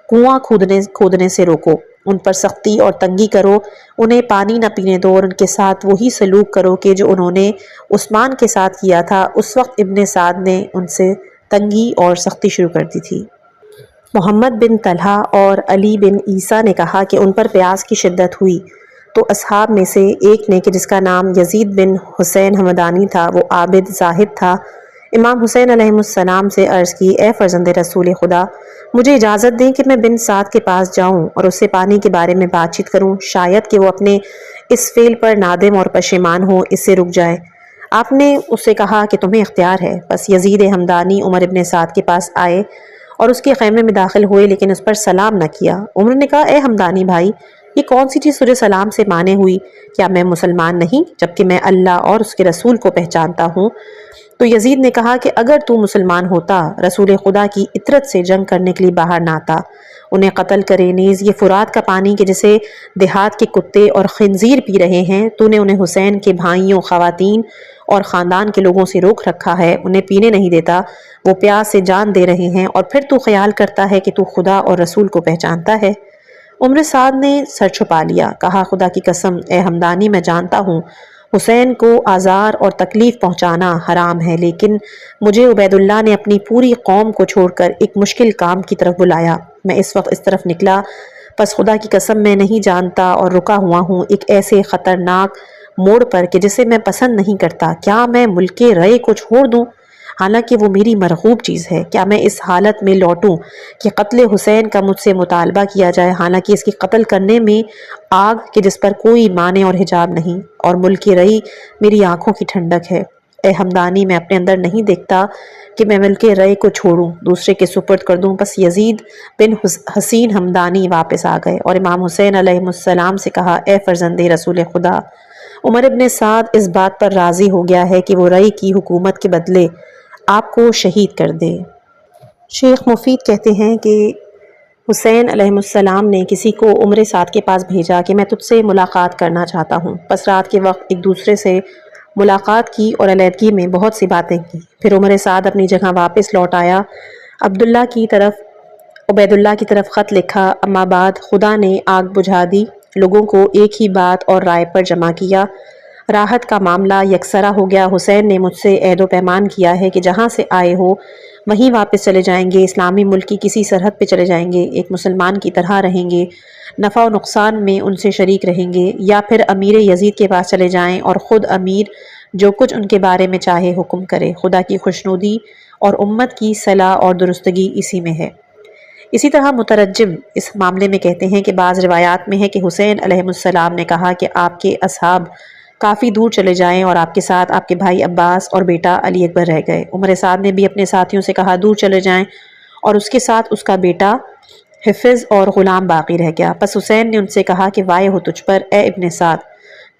[SPEAKER 1] کنواں کھودنے سے روکو، ان پر سختی اور تنگی کرو، انہیں پانی نہ پینے دو، اور ان کے ساتھ وہی سلوک کرو کہ جو انہوں نے عثمان کے ساتھ کیا تھا۔ اس وقت ابن سعد نے ان سے تنگی اور سختی شروع کر دی تھی۔ محمد بن طلحہ اور علی بن عیسیٰ نے کہا کہ ان پر پیاس کی شدت ہوئی تو اصحاب میں سے ایک نے کہ جس کا نام یزید بن حسین حمدانی تھا، وہ عابد زاہد تھا، امام حسین علیہ السلام سے عرض کی، اے فرزند رسول خدا، مجھے اجازت دیں کہ میں بن سعد کے پاس جاؤں اور اس سے پانی کے بارے میں بات چیت کروں، شاید کہ وہ اپنے اس فعل پر نادم اور پشیمان ہو، اس سے رک جائے۔ آپ نے اس سے کہا کہ تمہیں اختیار ہے۔ بس یزید حمدانی عمر ابن سعد کے پاس آئے اور اس کے خیمے میں داخل ہوئے، لیکن اس پر سلام نہ کیا۔ عمر نے کہا، اے حمدانی بھائی، یہ کون سی چیز تجھے سلام سے مانے ہوئی؟ کیا میں مسلمان نہیں جبکہ میں اللہ اور اس کے رسول کو پہچانتا ہوں؟ تو یزید نے کہا کہ اگر تو مسلمان ہوتا رسول خدا کی اطرت سے جنگ کرنے کے لیے باہر نہ آتا، انہیں قتل کرے، نیز یہ فرات کا پانی کہ جسے دیہات کے کتے اور خنزیر پی رہے ہیں، تو نے انہیں حسین کے بھائیوں، خواتین اور خاندان کے لوگوں سے روک رکھا ہے، انہیں پینے نہیں دیتا، وہ پیاس سے جان دے رہے ہیں، اور پھر تو خیال کرتا ہے کہ تو خدا اور رسول کو پہچانتا ہے۔ عمر سعد نے سر چھپا لیا، کہا خدا کی قسم اے ہمدانی، میں جانتا ہوں حسین کو آزار اور تکلیف پہنچانا حرام ہے، لیکن مجھے عبید اللہ نے اپنی پوری قوم کو چھوڑ کر ایک مشکل کام کی طرف بلایا، میں اس وقت اس طرف نکلا، پس خدا کی قسم میں نہیں جانتا اور رکا ہوا ہوں ایک ایسے خطرناک موڑ پر کہ جسے میں پسند نہیں کرتا، کیا میں ملک رے کو چھوڑ دوں؟ حالانکہ وہ میری مرغوب چیز ہے، کیا میں اس حالت میں لوٹوں کہ قتل حسین کا مجھ سے مطالبہ کیا جائے، حالانکہ اس کی قتل کرنے میں آگ کہ جس پر کوئی مانع اور حجاب نہیں، اور ملک رئی میری آنکھوں کی ٹھنڈک ہے۔ اے ہمدانی، میں اپنے اندر نہیں دیکھتا کہ میں ملک رئی کو چھوڑوں، دوسرے کے سپرد کر دوں۔ بس یزید بن حسین ہمدانی واپس آ گئے اور امام حسین علیہ السلام سے کہا، اے فرزند رسول خدا، عمر ابن سعد اس بات پر راضی ہو گیا ہے کہ وہ رئی کی حکومت کے بدلے آپ کو شہید کر دے۔ شیخ مفید کہتے ہیں کہ حسین علیہ السلام نے کسی کو عمر سعد کے پاس بھیجا کہ میں تجھ سے ملاقات کرنا چاہتا ہوں، پس رات کے وقت ایک دوسرے سے ملاقات کی اور علیحدگی میں بہت سی باتیں کی، پھر عمر سعد اپنی جگہ واپس لوٹ آیا، عبید اللہ کی طرف خط لکھا، اما بعد خدا نے آگ بجھا دی، لوگوں کو ایک ہی بات اور رائے پر جمع کیا، راحت کا معاملہ یکسرا ہو گیا، حسین نے مجھ سے عہد و پیمان کیا ہے کہ جہاں سے آئے ہو وہیں واپس چلے جائیں گے، اسلامی ملک کی کسی سرحد پہ چلے جائیں گے، ایک مسلمان کی طرح رہیں گے، نفع و نقصان میں ان سے شریک رہیں گے، یا پھر امیر یزید کے پاس چلے جائیں اور خود امیر جو کچھ ان کے بارے میں چاہے حکم کرے، خدا کی خوشنودی اور امت کی صلاح اور درستگی اسی میں ہے۔ اسی طرح مترجم اس معاملے میں کہتے ہیں کہ بعض روایات میں ہے کہ حسین علیہ السلام نے کہا کہ آپ کے اصحاب کافی دور چلے جائیں، اور آپ کے ساتھ آپ کے بھائی عباس اور بیٹا علی اکبر رہ گئے۔ عمر سعد نے بھی اپنے ساتھیوں سے کہا دور چلے جائیں، اور اس کے ساتھ اس کا بیٹا حفظ اور غلام باقی رہ گیا۔ پس حسین نے ان سے کہا کہ وائے ہو تجھ پر اے ابن سعد،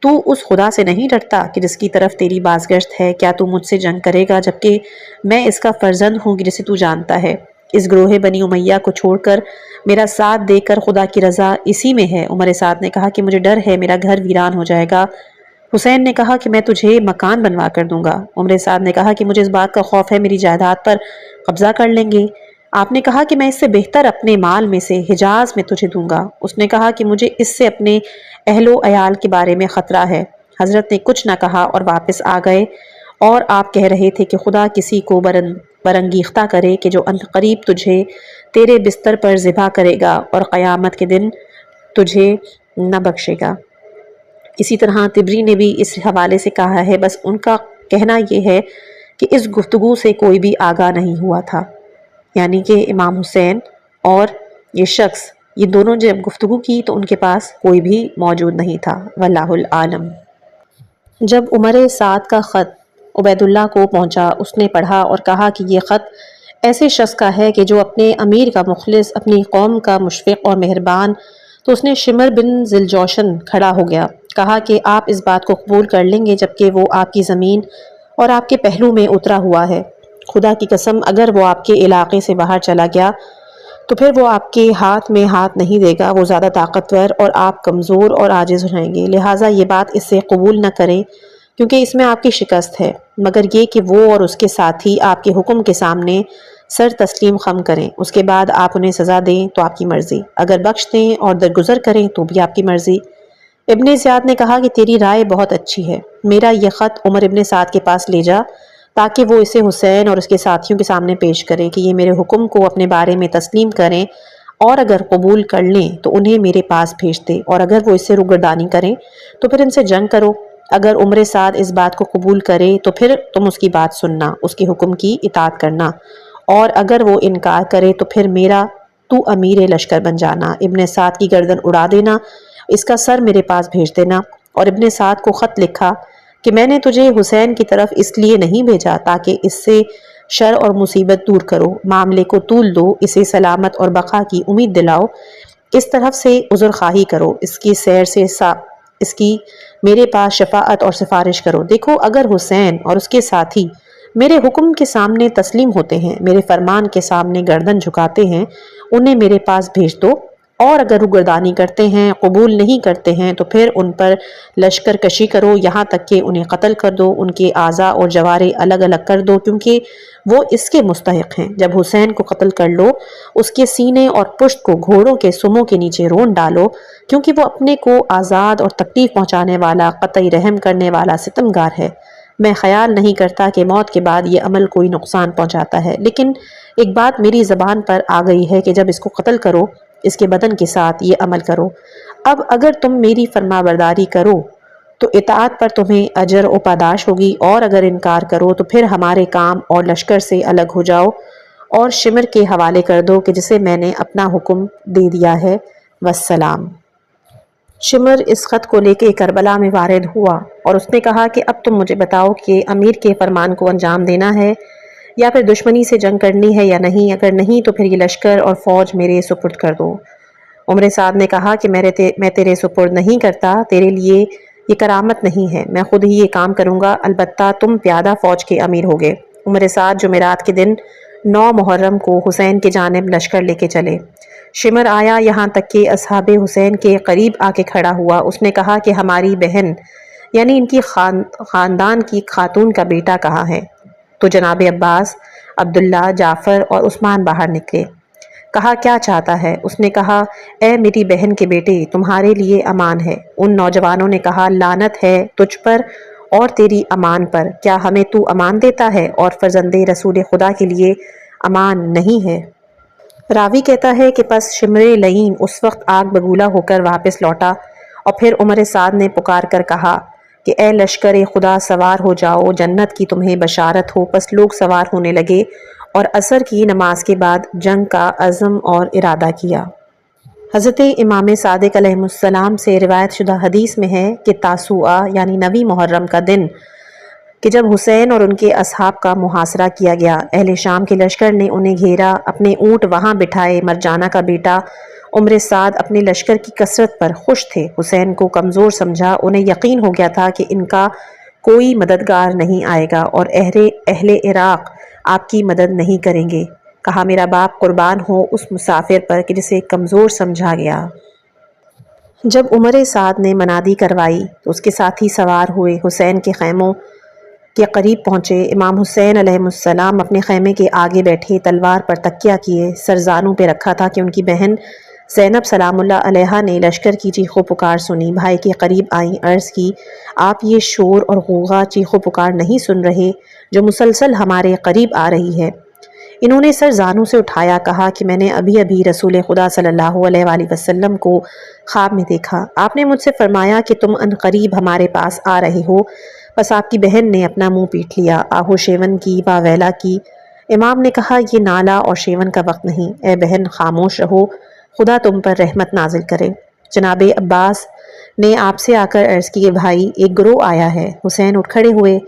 [SPEAKER 1] تو اس خدا سے نہیں ڈرتا کہ جس کی طرف تیری بازگشت ہے، کیا تو مجھ سے جنگ کرے گا جبکہ میں اس کا فرزند ہوں جسے تو جانتا ہے؟ اس گروہ بنی امیہ کو چھوڑ کر میرا ساتھ دے کر خدا کی رضا اسی میں ہے۔ عمر سعد نے کہا کہ مجھے ڈر ہے میرا گھر ویران ہو جائے گا۔ حسین نے کہا کہ میں تجھے مکان بنوا کر دوں گا۔ عمر سعد نے کہا کہ مجھے اس بات کا خوف ہے میری جائیداد پر قبضہ کر لیں گے۔ آپ نے کہا کہ میں اس سے بہتر اپنے مال میں سے حجاز میں تجھے دوں گا۔ اس نے کہا کہ مجھے اس سے اپنے اہل و عیال کے بارے میں خطرہ ہے۔ حضرت نے کچھ نہ کہا اور واپس آ گئے، اور آپ کہہ رہے تھے کہ خدا کسی کو برانگیختہ کرے کہ جو عنقریب تجھے تیرے بستر پر ذبح کرے گا اور قیامت کے دن تجھے نہ بخشے گا۔ اسی طرح طبری نے بھی اس حوالے سے کہا ہے، بس ان کا کہنا یہ ہے کہ اس گفتگو سے کوئی بھی آگاہ نہیں ہوا تھا، یعنی کہ امام حسین اور یہ شخص، یہ دونوں جب گفتگو کی تو ان کے پاس کوئی بھی موجود نہیں تھا، واللہ العالم۔ جب عمر سعد کا خط عبید اللہ کو پہنچا، اس نے پڑھا اور کہا کہ یہ خط ایسے شخص کا ہے کہ جو اپنے امیر کا مخلص، اپنی قوم کا مشفق اور مہربان۔ تو اس نے شمر بن ذیلجوشن کھڑا ہو گیا، کہا کہ آپ اس بات کو قبول کر لیں گے جبکہ وہ آپ کی زمین اور آپ کے پہلو میں اترا ہوا ہے۔ خدا کی قسم اگر وہ آپ کے علاقے سے باہر چلا گیا تو پھر وہ آپ کے ہاتھ میں ہاتھ نہیں دے گا، وہ زیادہ طاقتور اور آپ کمزور اور عاجز ہو جائیں گے، لہٰذا یہ بات اس سے قبول نہ کریں کیونکہ اس میں آپ کی شکست ہے، مگر یہ کہ وہ اور اس کے ساتھی آپ کے حکم کے سامنے سر تسلیم خم کریں، اس کے بعد آپ انہیں سزا دیں تو آپ کی مرضی، اگر بخش دیں اور درگزر کریں تو بھی آپ کی مرضی۔ ابن زیاد نے کہا کہ تیری رائے بہت اچھی ہے، میرا یہ خط عمر ابن سعد کے پاس لے جا تاکہ وہ اسے حسین اور اس کے ساتھیوں کے سامنے پیش کرے کہ یہ میرے حکم کو اپنے بارے میں تسلیم کریں، اور اگر قبول کر لیں تو انہیں میرے پاس بھیج دے، اور اگر وہ اس سے روگردانی کریں تو پھر ان سے جنگ کرو۔ اگر عمر سعد اس بات کو قبول کرے تو پھر تم اس کی بات سننا، اس کے حکم کی اطاعت کرنا، اور اگر وہ انکار کرے تو پھر میرا تو امیر لشکر بن جانا، ابن سعد کی گردن اڑا دینا، اس کا سر میرے پاس بھیج دینا۔ اور ابن سعد کو خط لکھا کہ میں نے تجھے حسین کی طرف اس لیے نہیں بھیجا تاکہ اس سے شر اور مصیبت دور کرو، معاملے کو طول دو، اسے سلامت اور بقا کی امید دلاؤ، اس طرف سے عذر خواہی کرو، اس کی سیر سے اس کی میرے پاس شفاعت اور سفارش کرو۔ دیکھو اگر حسین اور اس کے ساتھی میرے حکم کے سامنے تسلیم ہوتے ہیں، میرے فرمان کے سامنے گردن جھکاتے ہیں، انہیں میرے پاس بھیج دو، اور اگر روگردانی کرتے ہیں، قبول نہیں کرتے ہیں تو پھر ان پر لشکر کشی کرو، یہاں تک کہ انہیں قتل کر دو، ان کے اعضاء اور جوارح الگ الگ کر دو، کیونکہ وہ اس کے مستحق ہیں۔ جب حسین کو قتل کر لو، اس کے سینے اور پشت کو گھوڑوں کے سموں کے نیچے رون ڈالو، کیونکہ وہ اپنے کو آزاد اور تکلیف پہنچانے والا، قطعی رحم کرنے والا ستمگار ہے۔ میں خیال نہیں کرتا کہ موت کے بعد یہ عمل کوئی نقصان پہنچاتا ہے، لیکن ایک بات میری زبان پر آ گئی ہے کہ جب اس کو قتل کرو، اس کے بدن کے ساتھ یہ عمل کرو۔ اب اگر تم میری فرما برداری کرو تو اطاعت پر تمہیں اجر و پاداش ہوگی، اور اگر انکار کرو تو پھر ہمارے کام اور لشکر سے الگ ہو جاؤ اور شمر کے حوالے کر دو کہ جسے میں نے اپنا حکم دے دیا ہے۔ والسلام۔ شمر اس خط کو لے کے کربلا میں وارد ہوا اور اس نے کہا کہ اب تم مجھے بتاؤ کہ امیر کے فرمان کو انجام دینا ہے یا پھر دشمنی سے جنگ کرنی ہے یا نہیں، اگر نہیں تو پھر یہ لشکر اور فوج میرے سپرد کر دو۔ عمر سعد نے کہا کہ میں تیرے سپرد نہیں کرتا، تیرے لیے یہ کرامت نہیں ہے، میں خود ہی یہ کام کروں گا، البتہ تم پیادہ فوج کے امیر ہوگے۔ عمر سعد جمعرات کے دن 9 محرم کو حسین کی جانب لشکر لے کے چلے۔ شمر آیا، یہاں تک کہ اصحاب حسین کے قریب آ کے کھڑا ہوا۔ اس نے کہا کہ ہماری بہن یعنی ان کی خاندان کی خاتون کا بیٹا کہاں ہے؟ تو جناب عباس، عبداللہ، جعفر اور عثمان باہر نکلے۔ کہا کیا چاہتا ہے؟ اس نے کہا اے میری بہن کے بیٹے، تمہارے لیے امان ہے۔ ان نوجوانوں نے کہا لعنت ہے تجھ پر اور تیری امان پر، کیا ہمیں تو امان دیتا ہے اور فرزند رسول خدا کے لیے امان نہیں ہے؟ راوی کہتا ہے کہ پس شمر لعین اس وقت آگ بگولہ ہو کر واپس لوٹا، اور پھر عمر سعد نے پکار کر کہا کہ اے لشکر خدا سوار ہو جاؤ، جنت کی تمہیں بشارت ہو۔ پس لوگ سوار ہونے لگے اور عصر کی نماز کے بعد جنگ کا عزم اور ارادہ کیا۔ حضرت امام صادق علیہ السلام سے روایت شدہ حدیث میں ہے کہ تاسوعہ یعنی 9 محرم کا دن کہ جب حسین اور ان کے اصحاب کا محاصرہ کیا گیا، اہل شام کے لشکر نے انہیں گھیرا، اپنے اونٹ وہاں بٹھائے۔ مرجانہ کا بیٹا عمر سعد اپنے لشکر کی کثرت پر خوش تھے، حسین کو کمزور سمجھا، انہیں یقین ہو گیا تھا کہ ان کا کوئی مددگار نہیں آئے گا اور اہل عراق آپ کی مدد نہیں کریں گے۔ کہا میرا باپ قربان ہو اس مسافر پر کہ جسے کمزور سمجھا گیا۔ جب عمر سعد نے منادی کروائی تو اس کے ساتھی سوار ہوئے، حسین کے خیموں کے قریب پہنچے۔ امام حسین علیہ السلام اپنے خیمے کے آگے بیٹھے، تلوار پر تکیہ کیے، سر زانوں پہ رکھا تھا کہ ان کی بہن زینب سلام اللہ علیہا نے لشکر کی چیخ و پکار سنی، بھائی کے قریب آئیں، عرض کی آپ یہ شور اور غوغا، چیخ و پکار نہیں سن رہے جو مسلسل ہمارے قریب آ رہی ہے؟ انہوں نے سر زانوں سے اٹھایا، کہا کہ میں نے ابھی ابھی رسول خدا صلی اللہ علیہ وآلہ وسلم کو خواب میں دیکھا، آپ نے مجھ سے فرمایا کہ تم ان قریب ہمارے پاس آ رہے ہو۔ بس آپ کی بہن نے اپنا منہ پیٹ لیا، آہو شیون کی، واویلا کی۔ امام نے کہا یہ نالا اور شیون کا وقت نہیں، اے بہن خاموش رہو، خدا تم پر رحمت نازل کرے۔ جناب عباس نے آپ سے آ کر عرض کی کہ بھائی ایک گروہ آیا ہے۔ حسین اٹھ کھڑے ہوئے،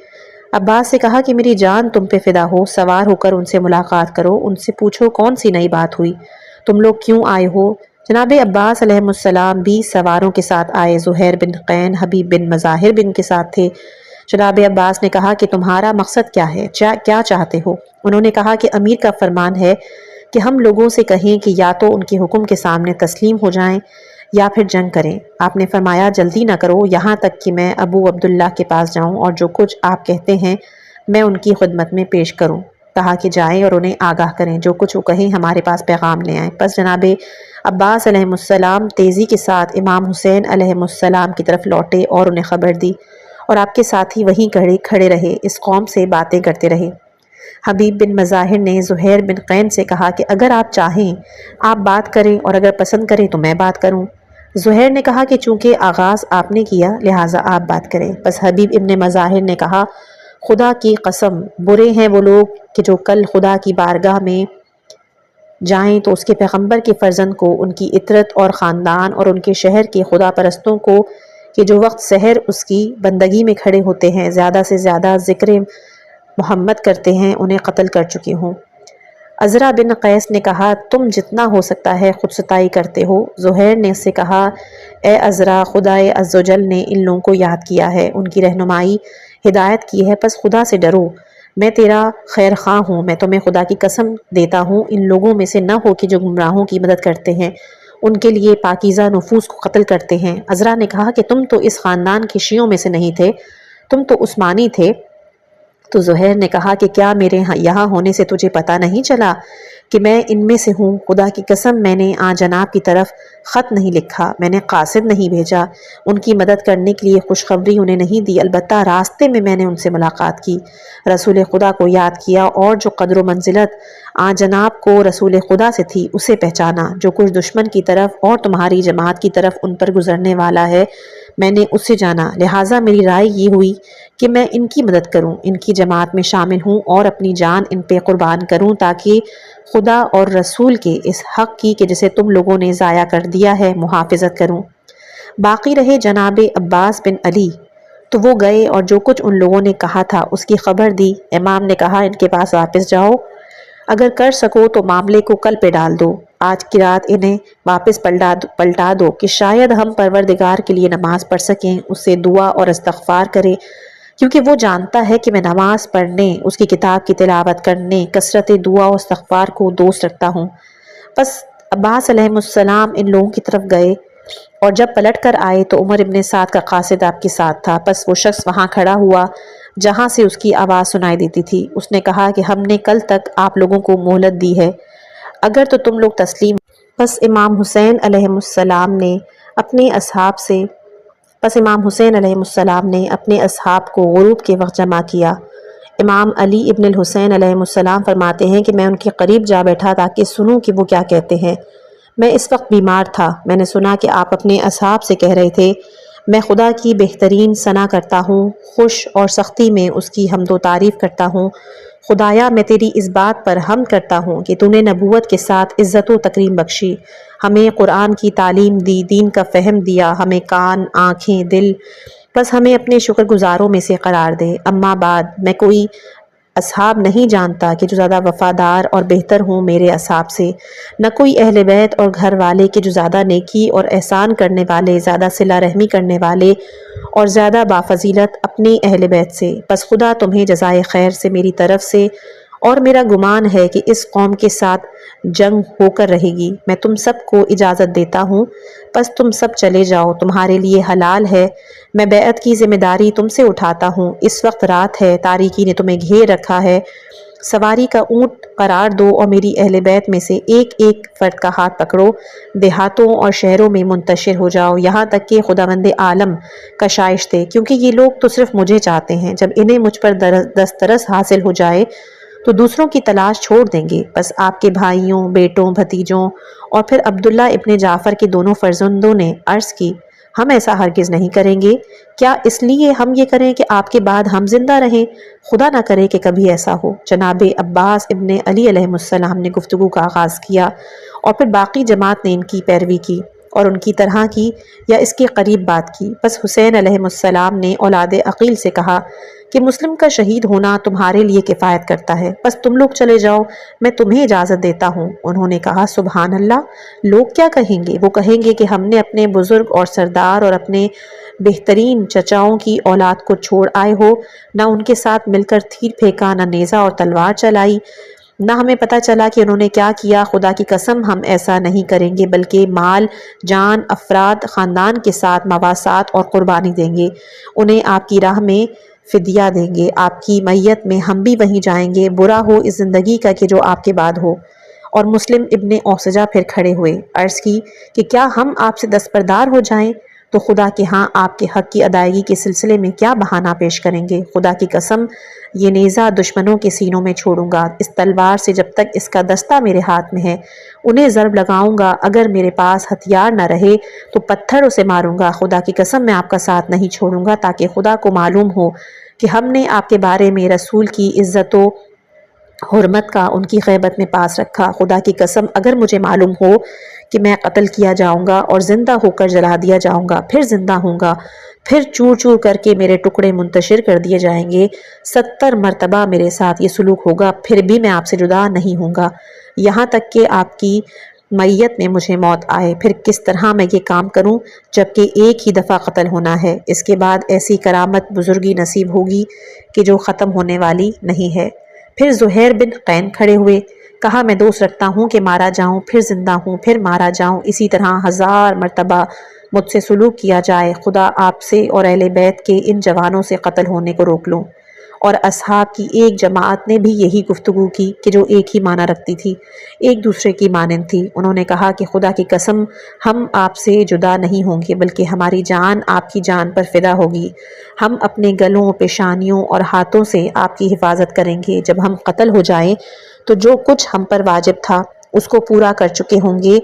[SPEAKER 1] عباس سے کہا کہ میری جان تم پہ فدا ہو، سوار ہو کر ان سے ملاقات کرو، ان سے پوچھو کون سی نئی بات ہوئی، تم لوگ کیوں آئے ہو؟ جناب عباس علیہ السلام 20 سواروں کے ساتھ آئے، زہیر بن قین، حبیب بن مظاہر بن کے ساتھ تھے۔ جناب عباس نے کہا کہ تمہارا مقصد کیا ہے، کیا چاہتے ہو؟ انہوں نے کہا کہ امیر کا فرمان ہے کہ ہم لوگوں سے کہیں کہ یا تو ان کے حکم کے سامنے تسلیم ہو جائیں یا پھر جنگ کریں۔ آپ نے فرمایا جلدی نہ کرو یہاں تک کہ میں ابو عبداللہ کے پاس جاؤں اور جو کچھ آپ کہتے ہیں میں ان کی خدمت میں پیش کروں۔ کہا کہ جائیں اور انہیں آگاہ کریں، جو کچھ وہ کہیں ہمارے پاس پیغام لے آئیں۔ پس جناب عباس علیہ السلام تیزی کے ساتھ امام حسین علیہ السلام کی طرف لوٹے اور انہیں خبر دی، اور آپ کے ساتھی وہیں کھڑے رہے، اس قوم سے باتیں کرتے رہے۔ حبیب بن مظاہر نے زہیر بن قین سے کہا کہ اگر آپ چاہیں آپ بات کریں اور اگر پسند کریں تو میں بات کروں۔ زہیر نے کہا کہ چونکہ آغاز آپ نے کیا لہٰذا آپ بات کریں۔ بس حبیب ابن مظاہر نے کہا خدا کی قسم برے ہیں وہ لوگ کہ جو کل خدا کی بارگاہ میں جائیں تو اس کے پیغمبر کے فرزند کو، ان کی عطرت اور خاندان اور ان کے شہر کے خدا پرستوں کو کہ جو وقت سحر اس کی بندگی میں کھڑے ہوتے ہیں زیادہ سے زیادہ ذکر محمد کرتے ہیں، انہیں قتل کر چکی ہوں۔ عزرا بن قیس نے کہا تم جتنا ہو سکتا ہے خود ستائی کرتے ہو۔ زہیر نے اس سے کہا اے عزرا، خدائے عزوجل نے ان لوگوں کو یاد کیا ہے، ان کی رہنمائی ہدایت کی ہے، پس خدا سے ڈرو۔ میں تیرا خیر خواہ ہوں، میں تمہیں خدا کی قسم دیتا ہوں ان لوگوں میں سے نہ ہو کہ جو گمراہوں کی مدد کرتے ہیں، ان کے لیے پاکیزہ نفوس کو قتل کرتے ہیں۔ عذرا نے کہا کہ تم تو اس خاندان کے شیعوں میں سے نہیں تھے، تم تو عثمانی تھے۔ تو زہیر نے کہا کہ کیا میرے یہاں ہونے سے تجھے پتہ نہیں چلا کہ میں ان میں سے ہوں؟ خدا کی قسم میں نے آن جناب کی طرف خط نہیں لکھا، میں نے قاصد نہیں بھیجا، ان کی مدد کرنے کے لیے خوشخبری انہیں نہیں دی، البتہ راستے میں نے ان سے ملاقات کی، رسول خدا کو یاد کیا اور جو قدر و منزلت آن جناب کو رسول خدا سے تھی اسے پہچانا، جو کچھ دشمن کی طرف اور تمہاری جماعت کی طرف ان پر گزرنے والا ہے میں نے اس سے جانا، لہٰذا میری رائے یہ ہوئی کہ میں ان کی مدد کروں، ان کی جماعت میں شامل ہوں اور اپنی جان ان پہ قربان کروں تاکہ خدا اور رسول کے اس حق کی کہ جسے تم لوگوں نے ضائع کر دیا ہے محافظت کروں۔ باقی رہے جناب عباس بن علی، تو وہ گئے اور جو کچھ ان لوگوں نے کہا تھا اس کی خبر دی۔ امام نے کہا ان کے پاس واپس جاؤ، اگر کر سکو تو معاملے کو کل پہ ڈال دو، آج کی رات انہیں واپس پلٹا دو کہ شاید ہم پروردگار کے لیے نماز پڑھ سکیں، اس سے دعا اور استغفار کریں، کیونکہ وہ جانتا ہے کہ میں نماز پڑھنے، اس کی کتاب کی تلاوت کرنے، کثرت دعا و استغفار کو دوست رکھتا ہوں۔ پس عباس علیہ السلام ان لوگوں کی طرف گئے اور جب پلٹ کر آئے تو عمر ابن سعد کا قاصد آپ کے ساتھ تھا۔ پس وہ شخص وہاں کھڑا ہوا جہاں سے اس کی آواز سنائی دیتی تھی، اس نے کہا کہ ہم نے کل تک آپ لوگوں کو مہلت دی ہے، اگر تو تم لوگ تسلیم۔ پس امام حسین علیہ السلام نے اپنے اصحاب کو غروب کے وقت جمع کیا۔ امام علی ابن الحسین علیہ السلام فرماتے ہیں کہ میں ان کے قریب جا بیٹھا تاکہ سنوں کہ وہ کیا کہتے ہیں۔ میں اس وقت بیمار تھا، میں نے سنا کہ آپ اپنے اصحاب سے کہہ رہے تھے، میں خدا کی بہترین ثنا کرتا ہوں، خوش اور سختی میں اس کی حمد و تعریف کرتا ہوں۔ خدایا میں تیری اس بات پر حمد کرتا ہوں کہ تو نے نبوت کے ساتھ عزت و تکریم بخشی، ہمیں قرآن کی تعلیم دی، دین کا فہم دیا، ہمیں کان، آنکھیں، دل، بس ہمیں اپنے شکر گزاروں میں سے قرار دے۔ اما بعد، میں کوئی اصحاب نہیں جانتا کہ جو زیادہ وفادار اور بہتر ہوں میرے اصحاب سے، نہ کوئی اہل بیت اور گھر والے کہ جو زیادہ نیکی اور احسان کرنے والے، زیادہ صلہ رحمی کرنے والے اور زیادہ بافضیلت اپنے اہل بیت سے۔ بس خدا تمہیں جزائے خیر سے میری طرف سے، اور میرا گمان ہے کہ اس قوم کے ساتھ جنگ ہو کر رہے گی۔ میں تم سب کو اجازت دیتا ہوں، پس تم سب چلے جاؤ، تمہارے لیے حلال ہے، میں بیعت کی ذمہ داری تم سے اٹھاتا ہوں۔ اس وقت رات ہے، تاریکی نے تمہیں گھیر رکھا ہے، سواری کا اونٹ قرار دو اور میری اہل بیت میں سے ایک ایک فرد کا ہاتھ پکڑو، دیہاتوں اور شہروں میں منتشر ہو جاؤ، یہاں تک کہ خداوند عالم کا شائستہ، کیونکہ یہ لوگ تو صرف مجھے چاہتے ہیں، جب انہیں مجھ پر دسترس حاصل ہو جائے تو دوسروں کی تلاش چھوڑ دیں گے۔ بس آپ کے بھائیوں، بیٹوں، بھتیجوں اور پھر عبداللہ ابن جعفر کے دونوں فرزندوں نے عرض کی، ہم ایسا ہرگز نہیں کریں گے، کیا اس لیے ہم یہ کریں کہ آپ کے بعد ہم زندہ رہیں؟ خدا نہ کرے کہ کبھی ایسا ہو۔ جناب عباس ابن علی علیہ السلام نے گفتگو کا آغاز کیا اور پھر باقی جماعت نے ان کی پیروی کی اور ان کی طرح کی یا اس کے قریب بات کی۔ پس حسین علیہ السلام نے اولاد عقیل سے کہا کہ مسلم کا شہید ہونا تمہارے لیے کفایت کرتا ہے، بس تم لوگ چلے جاؤ، میں تمہیں اجازت دیتا ہوں۔ انہوں نے کہا سبحان اللہ، لوگ کیا کہیں گے؟ وہ کہیں گے کہ ہم نے اپنے بزرگ اور سردار اور اپنے بہترین چچاؤں کی اولاد کو چھوڑ آئے ہو، نہ ان کے ساتھ مل کر تیر پھینکا، نہ نیزہ اور تلوار چلائی، نہ ہمیں پتہ چلا کہ انہوں نے کیا کیا۔ خدا کی قسم ہم ایسا نہیں کریں گے، بلکہ مال، جان، افراد، خاندان کے ساتھ مواسات اور قربانی دیں گے، انہیں آپ کی راہ میں فدیہ دیں گے، آپ کی میت میں ہم بھی وہیں جائیں گے، برا ہو اس زندگی کا کہ جو آپ کے بعد ہو۔ اور مسلم ابن اوسجہ پھر کھڑے ہوئے، عرض کی کہ کیا ہم آپ سے دستبردار ہو جائیں تو خدا کے ہاں آپ کے حق کی ادائیگی کے سلسلے میں کیا بہانہ پیش کریں گے؟ خدا کی قسم یہ نیزہ دشمنوں کے سینوں میں چھوڑوں گا، اس تلوار سے جب تک اس کا دستہ میرے ہاتھ میں ہے انہیں ضرب لگاؤں گا، اگر میرے پاس ہتھیار نہ رہے تو پتھر اسے ماروں گا۔ خدا کی قسم میں آپ کا ساتھ نہیں چھوڑوں گا تاکہ خدا کو معلوم ہو کہ ہم نے آپ کے بارے میں رسول کی عزت و حرمت کا ان کی غیبت میں پاس رکھا۔ خدا کی قسم اگر مجھے معلوم ہو کہ میں قتل کیا جاؤں گا اور زندہ ہو کر جلا دیا جاؤں گا، پھر زندہ ہوں گا، پھر چور چور کر کے میرے ٹکڑے منتشر کر دیے جائیں گے، 70 مرتبہ میرے ساتھ یہ سلوک ہوگا، پھر بھی میں آپ سے جدا نہیں ہوں گا، یہاں تک کہ آپ کی میت میں مجھے موت آئے، پھر کس طرح میں یہ کام کروں جبکہ ایک ہی دفعہ قتل ہونا ہے؟ اس کے بعد ایسی کرامت بزرگی نصیب ہوگی کہ جو ختم ہونے والی نہیں ہے۔ پھر زہیر بن قین کھڑے ہوئے، کہا میں دوست رکھتا ہوں کہ مارا جاؤں، پھر زندہ ہوں، پھر مارا جاؤں، اسی طرح 1000 مرتبہ مجھ سے سلوک کیا جائے، خدا آپ سے اور اہل بیت کے ان جوانوں سے قتل ہونے کو روک لوں۔ اور اصحاب کی ایک جماعت نے بھی یہی گفتگو کی کہ جو ایک ہی معنی رکھتی تھی، ایک دوسرے کی مانند تھی۔ انہوں نے کہا کہ خدا کی قسم ہم آپ سے جدا نہیں ہوں گے، بلکہ ہماری جان آپ کی جان پر فدا ہوگی۔ ہم اپنے گلوں، پیشانیوں اور ہاتھوں سے آپ کی حفاظت کریں گے۔ جب ہم قتل ہو جائیں تو جو کچھ ہم پر واجب تھا اس کو پورا کر چکے ہوں گے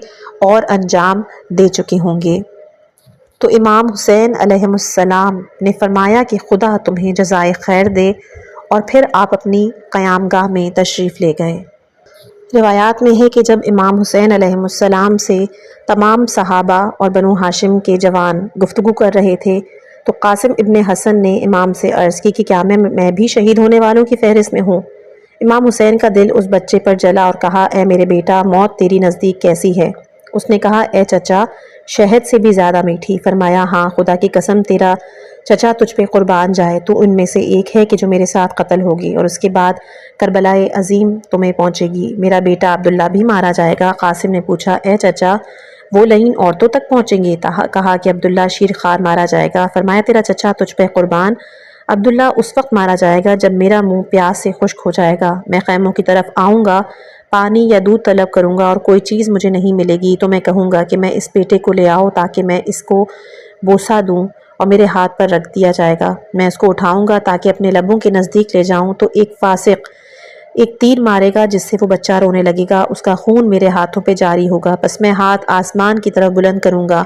[SPEAKER 1] اور انجام دے چکے ہوں گے۔ تو امام حسین علیہ السلام نے فرمایا کہ خدا تمہیں جزائے خیر دے، اور پھر آپ اپنی قیام گاہ میں تشریف لے گئے۔ روایات میں ہے کہ جب امام حسین علیہ السلام سے تمام صحابہ اور بنو ہاشم کے جوان گفتگو کر رہے تھے تو قاسم ابن حسن نے امام سے عرض کی کہ کیا میں بھی شہید ہونے والوں کی فہرست میں ہوں؟ امام حسین کا دل اس بچے پر جلا اور کہا اے میرے بیٹا، موت تیری نزدیک کیسی ہے؟ اس نے کہا اے چچا، شہد سے بھی زیادہ میٹھی۔ فرمایا ہاں، خدا کی قسم تیرا چچا تجھ پہ قربان جائے، تو ان میں سے ایک ہے کہ جو میرے ساتھ قتل ہوگی، اور اس کے بعد کربلائے عظیم تمہیں پہنچے گی۔ میرا بیٹا عبداللہ بھی مارا جائے گا۔ قاسم نے پوچھا اے چچا، وہ لعین عورتوں تک پہنچیں گے؟ کہا کہ عبداللہ شیرخوار مارا جائے گا۔ فرمایا تیرا چچا تجھ پہ قربان، عبداللہ اس وقت مارا جائے گا جب میرا منہ پیاس سے خشک ہو جائے گا، میں خیموں کی طرف آؤں گا، پانی یا دودھ طلب کروں گا اور کوئی چیز مجھے نہیں ملے گی تو میں کہوں گا کہ میں اس بیٹے کو لے آؤ تاکہ میں اس کو بوسہ دوں، اور میرے ہاتھ پر رکھ دیا جائے گا۔ میں اس کو اٹھاؤں گا تاکہ اپنے لبوں کے نزدیک لے جاؤں تو ایک فاسق ایک تیر مارے گا جس سے وہ بچہ رونے لگے گا، اس کا خون میرے ہاتھوں پہ جاری ہوگا، پس میں ہاتھ آسمان کی طرف بلند کروں گا،